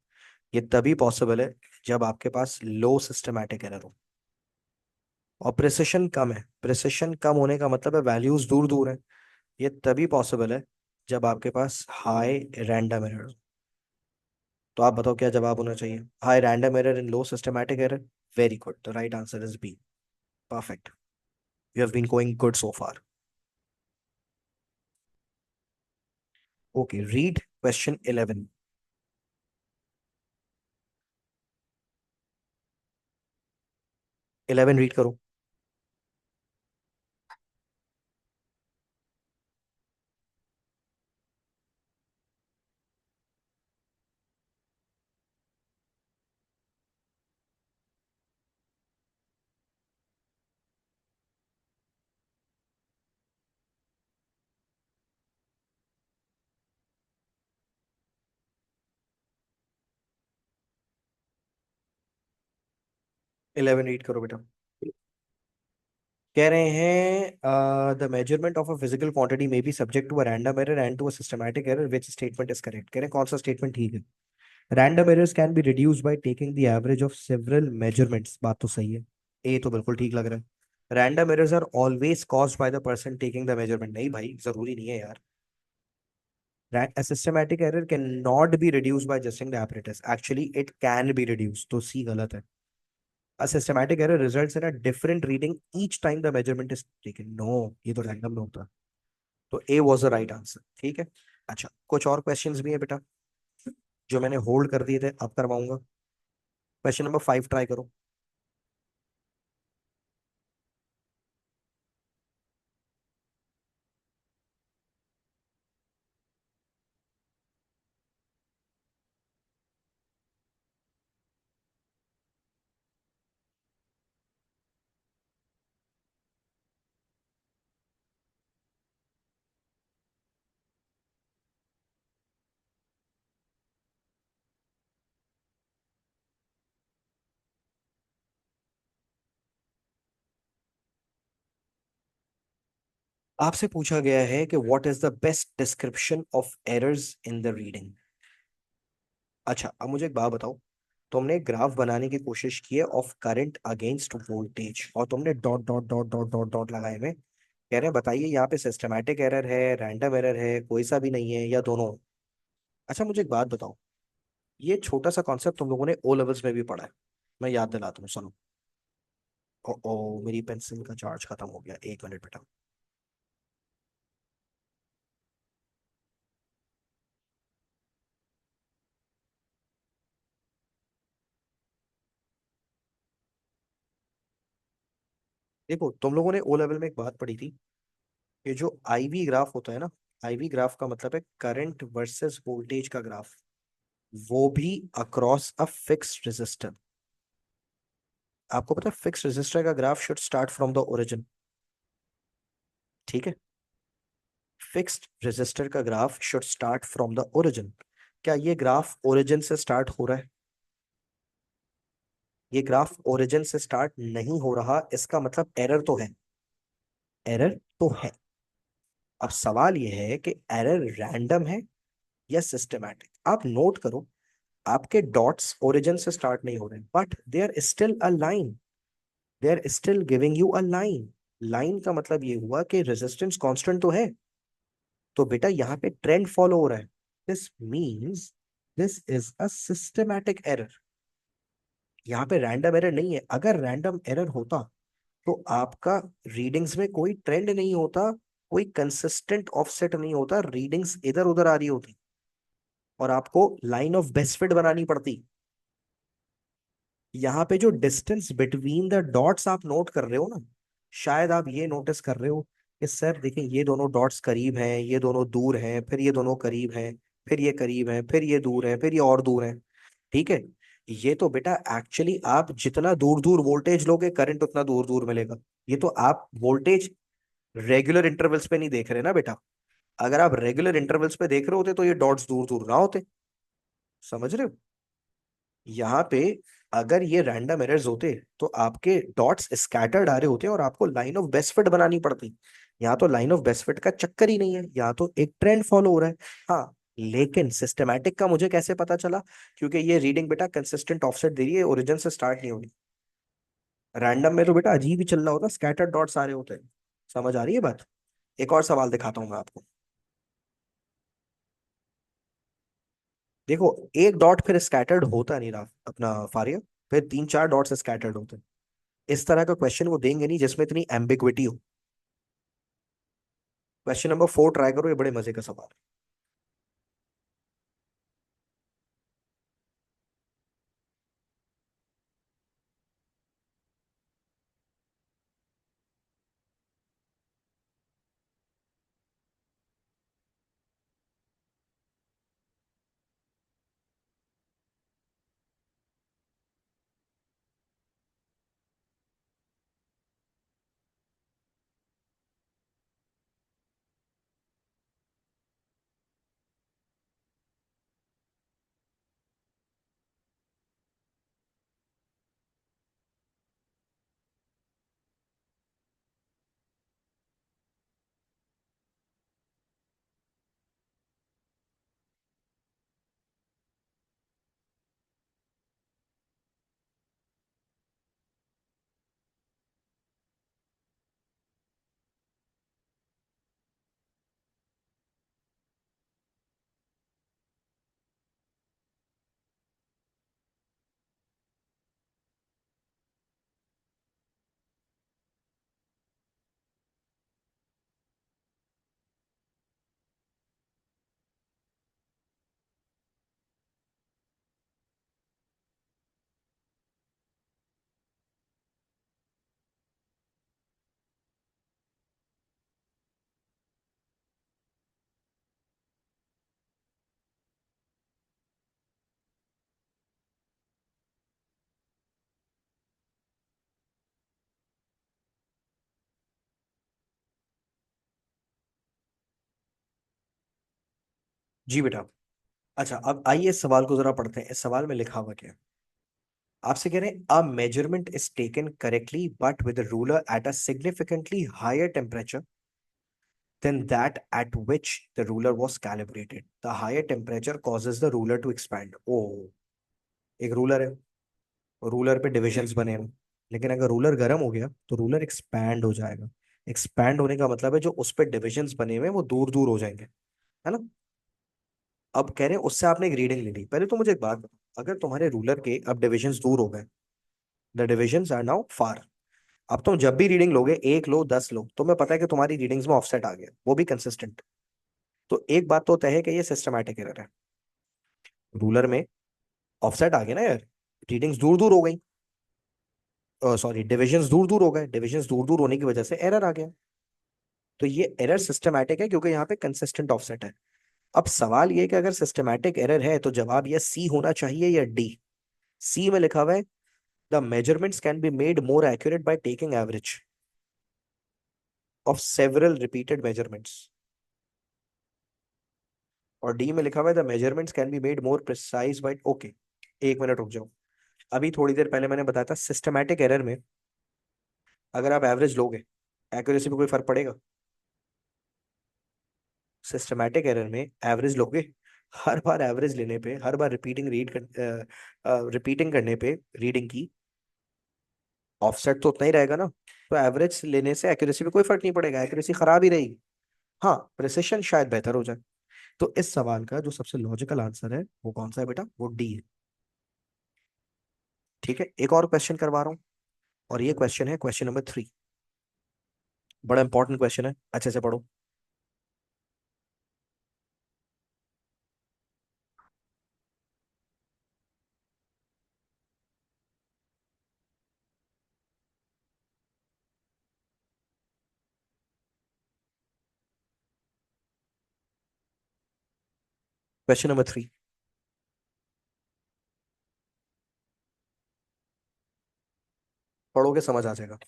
ये तभी पॉसिबल है जब आपके पास लो सिस्टमैटिक एरर हो। और प्रिसिशन कम है, प्रिसिशन कम होने का मतलब है वैल्यूज दूर दूर है। ये तभी पॉसिबल है जब आपके पास हाई रैंडम एरर हो। तो आप बताओ क्या जवाब होना चाहिए? High random error in low systematic error. Very good, the right answer is B. Perfect. You have been going good so far. Okay, read question 11। 11 read करो। 11 रीड करो बेटा। कह रहे हैं the measurement of a physical quantity may be subject to a random error and to a systematic error, which statement is correct. कह रहे हैं कौन सा स्टेटमेंट ठीक है? Random errors can be reduced by taking the average of several measurements. बात तो सही है, ए तो बिल्कुल ठीक लग रहा है। Random errors are always caused by the person taking the measurement. नहीं भाई, जरूरी नहीं है यार। A systematic error cannot be reduced by adjusting the apparatus. Actually, it can be reduced. तो सी गलत है। A systematic error results in a different reading each time the measurement is taken. No, ये तो रैंडम में होता है। तो ए was the right answer, ठीक है। अच्छा, कुछ और क्वेश्चंस भी है बेटा, जो मैंने होल्ड कर दिए थे, अब करवाऊंगा। क्वेश्चन नंबर 5 ट्राई करो। आपसे पूछा गया है कि what is the best description of errors in the reading. अच्छा अब मुझे एक बात बताओ, तुमने ग्राफ बनाने की कोशिश की है ऑफ करंट अगेंस्ट वोल्टेज, और तुमने dot dot dot dot dot dot लगाए हुए, कह रहे हैं बताइए यहाँ पे सिस्टमैटिक एरर है, रैंडम एरर है, कोई सा भी नहीं है, या दोनों? अच्छा मुझे एक बात बताओ, ये छोटा सा कॉन्सेप्ट तुम लोगों ने ओ लेवल्स में भी पढ़ा है, मैं याद दिलाता हूँ, सुनो। ओ मेरी पेंसिल का चार्ज खत्म हो गया, 1 मिनट बेटा। देखो तुम लोगों ने ओ लेवल में एक बात पढ़ी थी, ये जो आईवी ग्राफ होता है ना, आईवी ग्राफ का मतलब है करंट वर्सेस वोल्टेज का ग्राफ, वो भी अक्रॉस अ फिक्स्ड रेजिस्टर। आपको पता है फिक्स्ड रेजिस्टर का graph should start from the origin, ठीक है? फिक्स्ड रेजिस्टर का graph should start from the origin. क्या ये ग्राफ ओरिजिन से स्टार्ट हो रहा है? ये ग्राफ ओरिजिन से स्टार्ट नहीं हो रहा, इसका मतलब एरर तो है, एरर तो है। अब सवाल ये है कि एरर रैंडम है या सिस्टमैटिक। आप नोट करो, आपके डॉट्स ओरिजिन से स्टार्ट नहीं हो रहे, but they are still a line, they are still giving you a line. Line का मतलब ये हुआ कि रेजिस्टेंस कांस्टेंट तो है, तो बेटा यहाँ पे ट्रेंड फॉलो हो रहा है। This means this is a systematic error. यहाँ पे रैंडम एरर नहीं है। अगर रैंडम एरर होता तो आपका रीडिंग्स में कोई ट्रेंड नहीं होता, कोई कंसिस्टेंट ऑफसेट नहीं होता, रीडिंग्स इधर उधर आ रही होती और आपको लाइन ऑफ बेस्ट फिट बनानी पड़ती। यहाँ पे जो डिस्टेंस बिटवीन द डॉट्स आप नोट कर रहे हो ना, शायद आप ये नोटिस कर रहे हो कि सर देखिए ये दोनों डॉट्स करीब हैं, ये दोनों दूर हैं, फिर ये दोनों करीब हैं, फिर ये करीब हैं, फिर ये दूर हैं, फिर ये और दूर हैं, ठीक है? ये तो बेटा एक्चुअली आप जितना दूर दूर वोल्टेज लोगे करंट उतना दूर दूर मिलेगा। ये तो आप वोल्टेज रेगुलर इंटरवल्स पे नहीं देख रहे ना बेटा। अगर आप रेगुलर इंटरवल्स पे देख रहे होते तो ये डॉट्स दूर दूर ना होते। समझ रहे हो? यहाँ पे अगर ये रैंडम एरर्स होते तो आपके डॉट्स स्कैटर्ड आ रहे होते और आपको लाइन ऑफ बेस्ट फिट बनानी पड़ती। यहाँ तो लाइन ऑफ बेस्ट फिट का चक्कर ही नहीं है, यहाँ तो एक ट्रेंड फॉलो हो रहा है। हाँ, लेकिन सिस्टमैटिक का मुझे कैसे पता चला? क्योंकि ये रीडिंग बेटा कंसिस्टेंट ऑफसेट दे रही है, ओरिजिन से स्टार्ट नहीं हो रही। रैंडम में तो बेटा अजीब ही चल रहा होता, स्कैटर्ड डॉट्स आ रहे होते हैं। समझ आ रही है बात? एक और सवाल दिखाता हूँ मैं आपको। देखो, एक डॉट फिर स्कैटर्ड होता नहीं रहा अपना फारिया, फिर 3 4 डॉट्स स्कैटर्ड होते हैं। इस तरह का क्वेश्चन वो देंगे नहीं जिसमें इतनी एम्बिग्विटी हो। क्वेश्चन नंबर 4 ट्राई करो, ये बड़े मजे का सवाल है। जी बेटा। अच्छा अब आइए इस सवाल को जरा पढ़ते हैं। इस सवाल में लिखा हुआ क्या है? आपसे कह रहे हैं a measurement is taken correctly but with ruler at a significantly higher temperature, than that at which the ruler was calibrated. The higher temperature causes the ruler to expand. Oh, एक रूलर है, ruler पे divisions बने हैं, लेकिन अगर ruler गर्म हो गया तो रूलर एक्सपैंड हो जाएगा। एक्सपैंड होने का मतलब है जो उस पे डिविजन्स बने हुए हैं वो दूर दूर हो जाएंगे, है ना। अब कह रहे हैं उससे आपने एक रीडिंग ले ली। पहले तो मुझे एक बात बताओ, अगर तुम्हारे रूलर के अब डिविजन्स दूर हो गए, द डिविजन्स आर नाउ फार, अब तुम जब भी रीडिंग लोगे, 1 लो 10 लो, तुम्हें पता है कि तुम्हारी रीडिंग्स में ऑफसेट आ गया, वो भी कंसिस्टेंट। तो एक बात तो तय है कि ये सिस्टमैटिक एरर है। रूलर में ऑफसेट आ गया ना यार, रीडिंग्स दूर दूर हो गई, सॉरी डिविजन्स दूर दूर हो गए, डिविजन्स दूर दूर होने की वजह से एरर आ गया। तो ये एरर सिस्टमैटिक है क्योंकि यहाँ पे कंसिस्टेंट ऑफसेट है। अब सवाल ये है कि अगर सिस्टमैटिक एरर है तो जवाब या सी होना चाहिए या डी। सी में लिखा हुआ है the measurements can be made more accurate by taking average of several repeated measurements. और डी में लिखा हुआ है the measurements can be made more precise by, okay. एक मिनट रुक जाओ। अभी थोड़ी देर पहले मैंने बताया था सिस्टमैटिक एरर में अगर आप एवरेज लोगे, एक्यूरेसी पे कोई फर्क पड़ेगा? सिस्टमैटिक एरर में एवरेज लोगे, हर बार एवरेज लेने पे, हर बार रिपीटिंग करने पे रीडिंग की, ऑफसेट तो उतना ही रहेगा ना। तो एवरेज लेने से एक्यूरेसी पे कोई फर्क नहीं पड़ेगा, एक्यूरेसी खराब ही रहेगी। हाँ, प्रिसिशन शायद बेहतर हो जाए। तो इस सवाल का जो सबसे लॉजिकल आंसर है वो कौन सा है बेटा? वो डी है। ठीक है, एक और क्वेश्चन करवा रहा हूँ, और ये क्वेश्चन है क्वेश्चन नंबर 3। बड़ा इंपॉर्टेंट क्वेश्चन है, अच्छे से पढ़ो। क्वेश्चन नंबर 3, पढ़ोगे समझ आ जाएगा।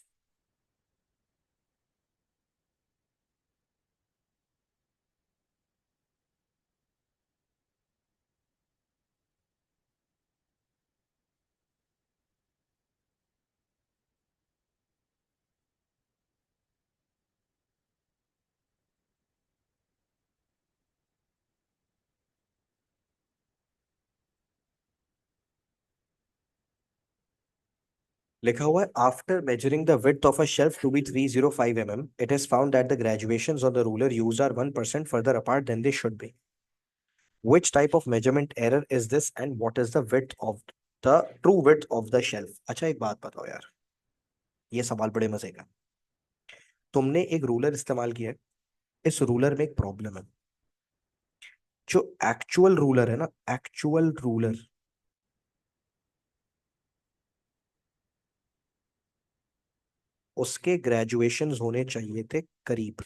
लिखा हुआ है after measuring the width of a shelf to be 305 mm, it is found that the graduations on the ruler used are 1% further apart than they should be. Which type of measurement error is this and what is the width of the true width of the shelf? अच्छा एक बात बताओ यार, ये सवाल बड़े मजे का। तुमने एक रूलर इस्तेमाल किया है, इस रूलर में एक प्रॉब्लम है। जो एक्चुअल रूलर है ना, एक्चुअल रूलर, उसके ग्रेजुएशंस होने चाहिए थे करीब।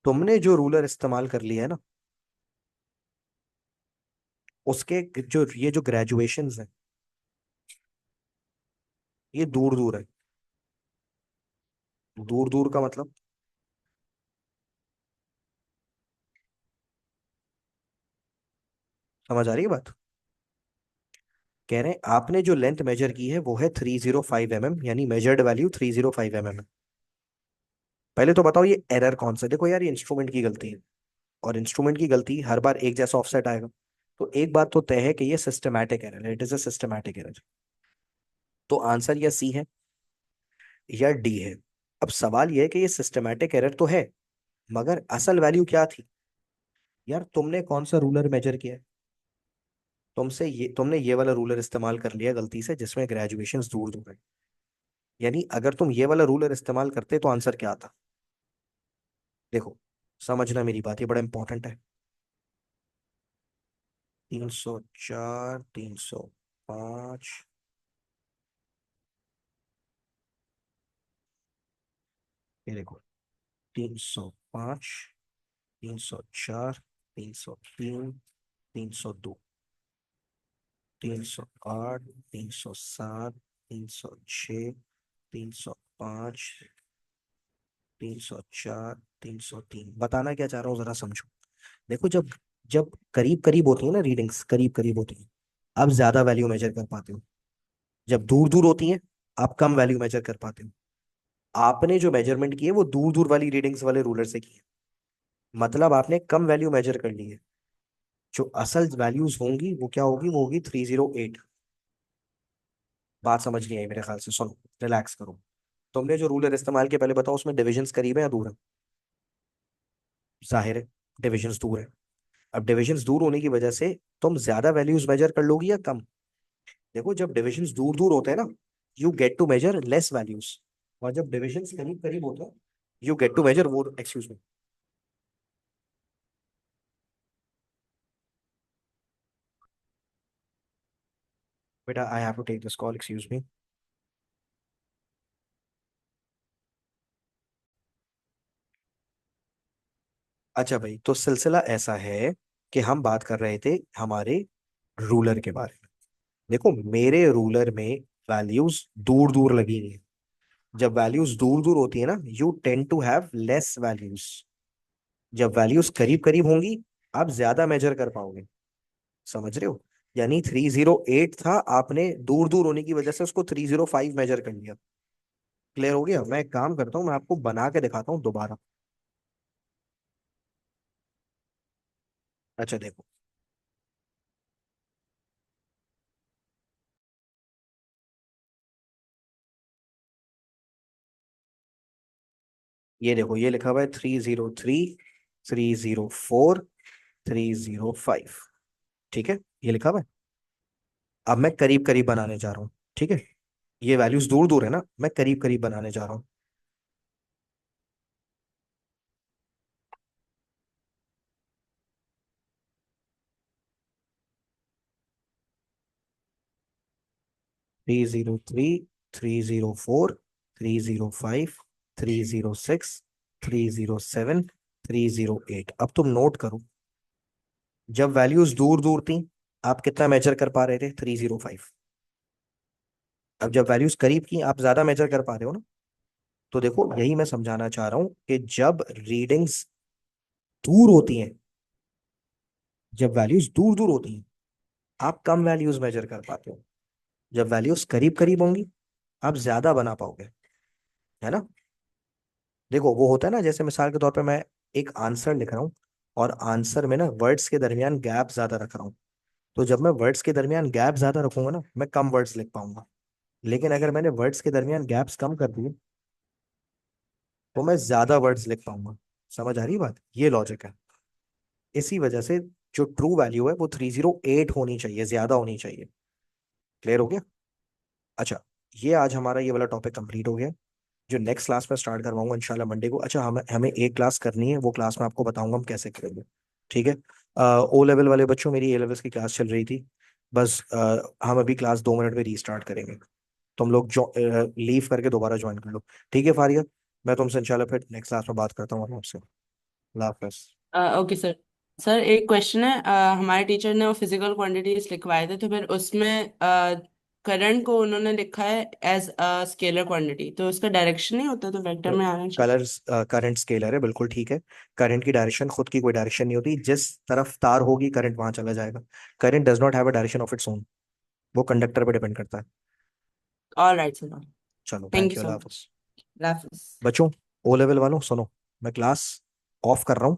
तुमने जो रूलर इस्तेमाल कर लिया है ना, उसके जो ये जो ग्रेजुएशंस है, ये दूर दूर है। दूर दूर का मतलब, समझ आ रही है बात? कह रहे हैं आपने जो लेंथ मेजर की है वो है 305 mm, यानी मेजर्ड वैल्यू 305 mm। पहले तो बताओ ये एरर कौन सा है? देखो यार, ये इंस्ट्रूमेंट की गलती है, और इंस्ट्रूमेंट की गलती हर बार एक जैसा ऑफसेट आएगा। तो एक बात तो तय है कि ये सिस्टमैटिक एरर है, it is a systematic error. तो आंसर या सी है या डी है। अब सवाल ये है कि ये सिस्टमैटिक एरर तो है, मगर असल वैल्यू क्या थी? यार तुमने कौन सा रूलर मेजर किया है? तुमने ये वाला रूलर इस्तेमाल कर लिया गलती से, जिसमें ग्रेजुएशंस दूर दूर है। यानी अगर तुम ये वाला रूलर इस्तेमाल करते तो आंसर क्या आता? देखो, समझना मेरी बात, ये बड़ा इंपॉर्टेंट है। 304, 305, ये देखो, 305, 304, 303, 302, 308, 307, 306, 305, 304, 303। बताना क्या चाह रहा हूँ जरा समझो। देखो, जब जब करीब करीब होती है ना रीडिंग्स, करीब करीब होती है, आप ज्यादा वैल्यू मेजर कर पाते हो। जब दूर दूर होती है, आप कम वैल्यू मेजर कर पाते हो। आपने जो मेजरमेंट की है वो दूर दूर वाली रीडिंग्स वाले रूलर से की है, मतलब आपने कम वैल्यू मेजर कर ली है। जो असल वैल्यूज होंगी वो क्या होगी, वो होगी 308। बात समझ नहीं आई मेरे ख्याल से, सुनो, रिलैक्स करो। तुमने जो रूलर इस्तेमाल किया पहले बताओ, उसमें डिविजन्स करीब है या दूर है? जाहिर है डिविजन्स दूर है। अब डिविजन्स दूर होने की वजह से तुम ज्यादा वैल्यूज मेजर कर लोगी या कम? देखो जब डिविजन्स दूर दूर होते हैं ना, you get to measure less values, और जब डिविजन्स करीब करीब होते हैं, यू गेट टू मेजर वो, एक्सक्यूज मी। बेटा I have to take this call, excuse me. अच्छा भाई, तो सिलसिला ऐसा है कि हम बात कर रहे थे हमारे रूलर के बारे में। देखो मेरे रूलर में वैल्यूज दूर दूर लगी हुई है। जब वैल्यूज दूर दूर होती है ना, you tend to have less values. जब वैल्यूज करीब करीब होंगी, आप ज्यादा मेजर कर पाओगे। समझ रहे हो? यानी 308 था, आपने दूर दूर होने की वजह से उसको 305 मेजर कर लिया। क्लियर हो गया? मैं एक काम करता हूँ, मैं आपको बना के दिखाता हूँ दोबारा। अच्छा देखो, ये देखो, ये लिखा हुआ है 303, 304, 305। ठीक है, ये लिखा हुआ है। अब मैं करीब करीब बनाने जा रहा हूँ। ठीक है, ये वैल्यूज दूर दूर है ना, मैं करीब करीब बनाने जा रहा हूँ। 303, 304, 305, 306, 307, 308। अब तुम नोट करो, जब वैल्यूज दूर दूर थी, आप कितना मेजर कर पा रहे थे? 305। अब जब वैल्यूज करीब की, आप ज्यादा मेजर कर पा रहे हो ना। तो देखो यही मैं समझाना चाह रहा हूं कि जब रीडिंग्स दूर होती हैं, जब वैल्यूज दूर दूर होती हैं, आप कम वैल्यूज मेजर कर पाते हो। जब वैल्यूज करीब करीब होंगी, आप ज्यादा बना पाओगे। है ना? देखो वो होता है ना, जैसे मिसाल के तौर पे मैं एक आंसर लिख रहा हूँ, और आंसर में ना वर्ड्स के दरमियान गैप ज्यादा रख रहा हूँ। तो जब मैं वर्ड्स के दरमियान गैप ज्यादा रखूंगा ना, मैं कम वर्ड्स लिख पाऊंगा। लेकिन अगर मैंने वर्ड्स के दरमियान गैप्स कम कर दिए, तो मैं ज्यादा वर्ड्स लिख पाऊंगा। समझ आ रही है बात? ये लॉजिक है। इसी वजह से जो ट्रू वैल्यू है वो 308 होनी चाहिए, ज्यादा होनी चाहिए। क्लियर हो गया? अच्छा, ये आज हमारा ये वाला टॉपिक कंप्लीट हो गया। जो नेक्स्ट क्लास में स्टार्ट करवाऊंगा इंशाल्लाह मंडे को। अच्छा, हमें हमें एक क्लास करनी है, वो क्लास में आपको बताऊंगा हम कैसे करेंगे। ठीक है? ओ लेवल वाले बच्चों, मेरी ए लेवल्स की क्लास चल रही थी। बस हम अभी क्लास 2 मिनट में रीस्टार्ट करेंगे। तुम लोग जो लीव करके दोबारा ज्वाइन कर लो। ठीक है फारिया? मैं तुमसे इंशाल्लाह फिर नेक्स्ट क्लास में बात करता हूँ आपसे। अल्लाह हाफ़िज़। Okay sir. सर एक क्वेश्चन है, हमारे टीचर ने वो फिजिकल क्वांटिटीज लिखवाए थे, तो फिर उसमें करंट को उन्होंने लिखा है एज अ स्केलर क्वांटिटी, तो उसका डायरेक्शन नहीं होता तो वेक्टर में आना चाहिए। कलर्स, करंट स्केलर है, बिल्कुल ठीक है। करंट की डायरेक्शन खुद की कोई डायरेक्शन नहीं होती, जिस तरफ तार होगी करंट वहां चला जाएगा। Current does not have a direction of its own, वो कंडक्टर पे डिपेंड करता है। All right sir. चलो, thank thank you you, so अल्लाह मच। हाफ़िज़। हाफिज। बच्चों, ओ लेवल वालों सुनो, मैं क्लास ऑफ कर रहा हूँ।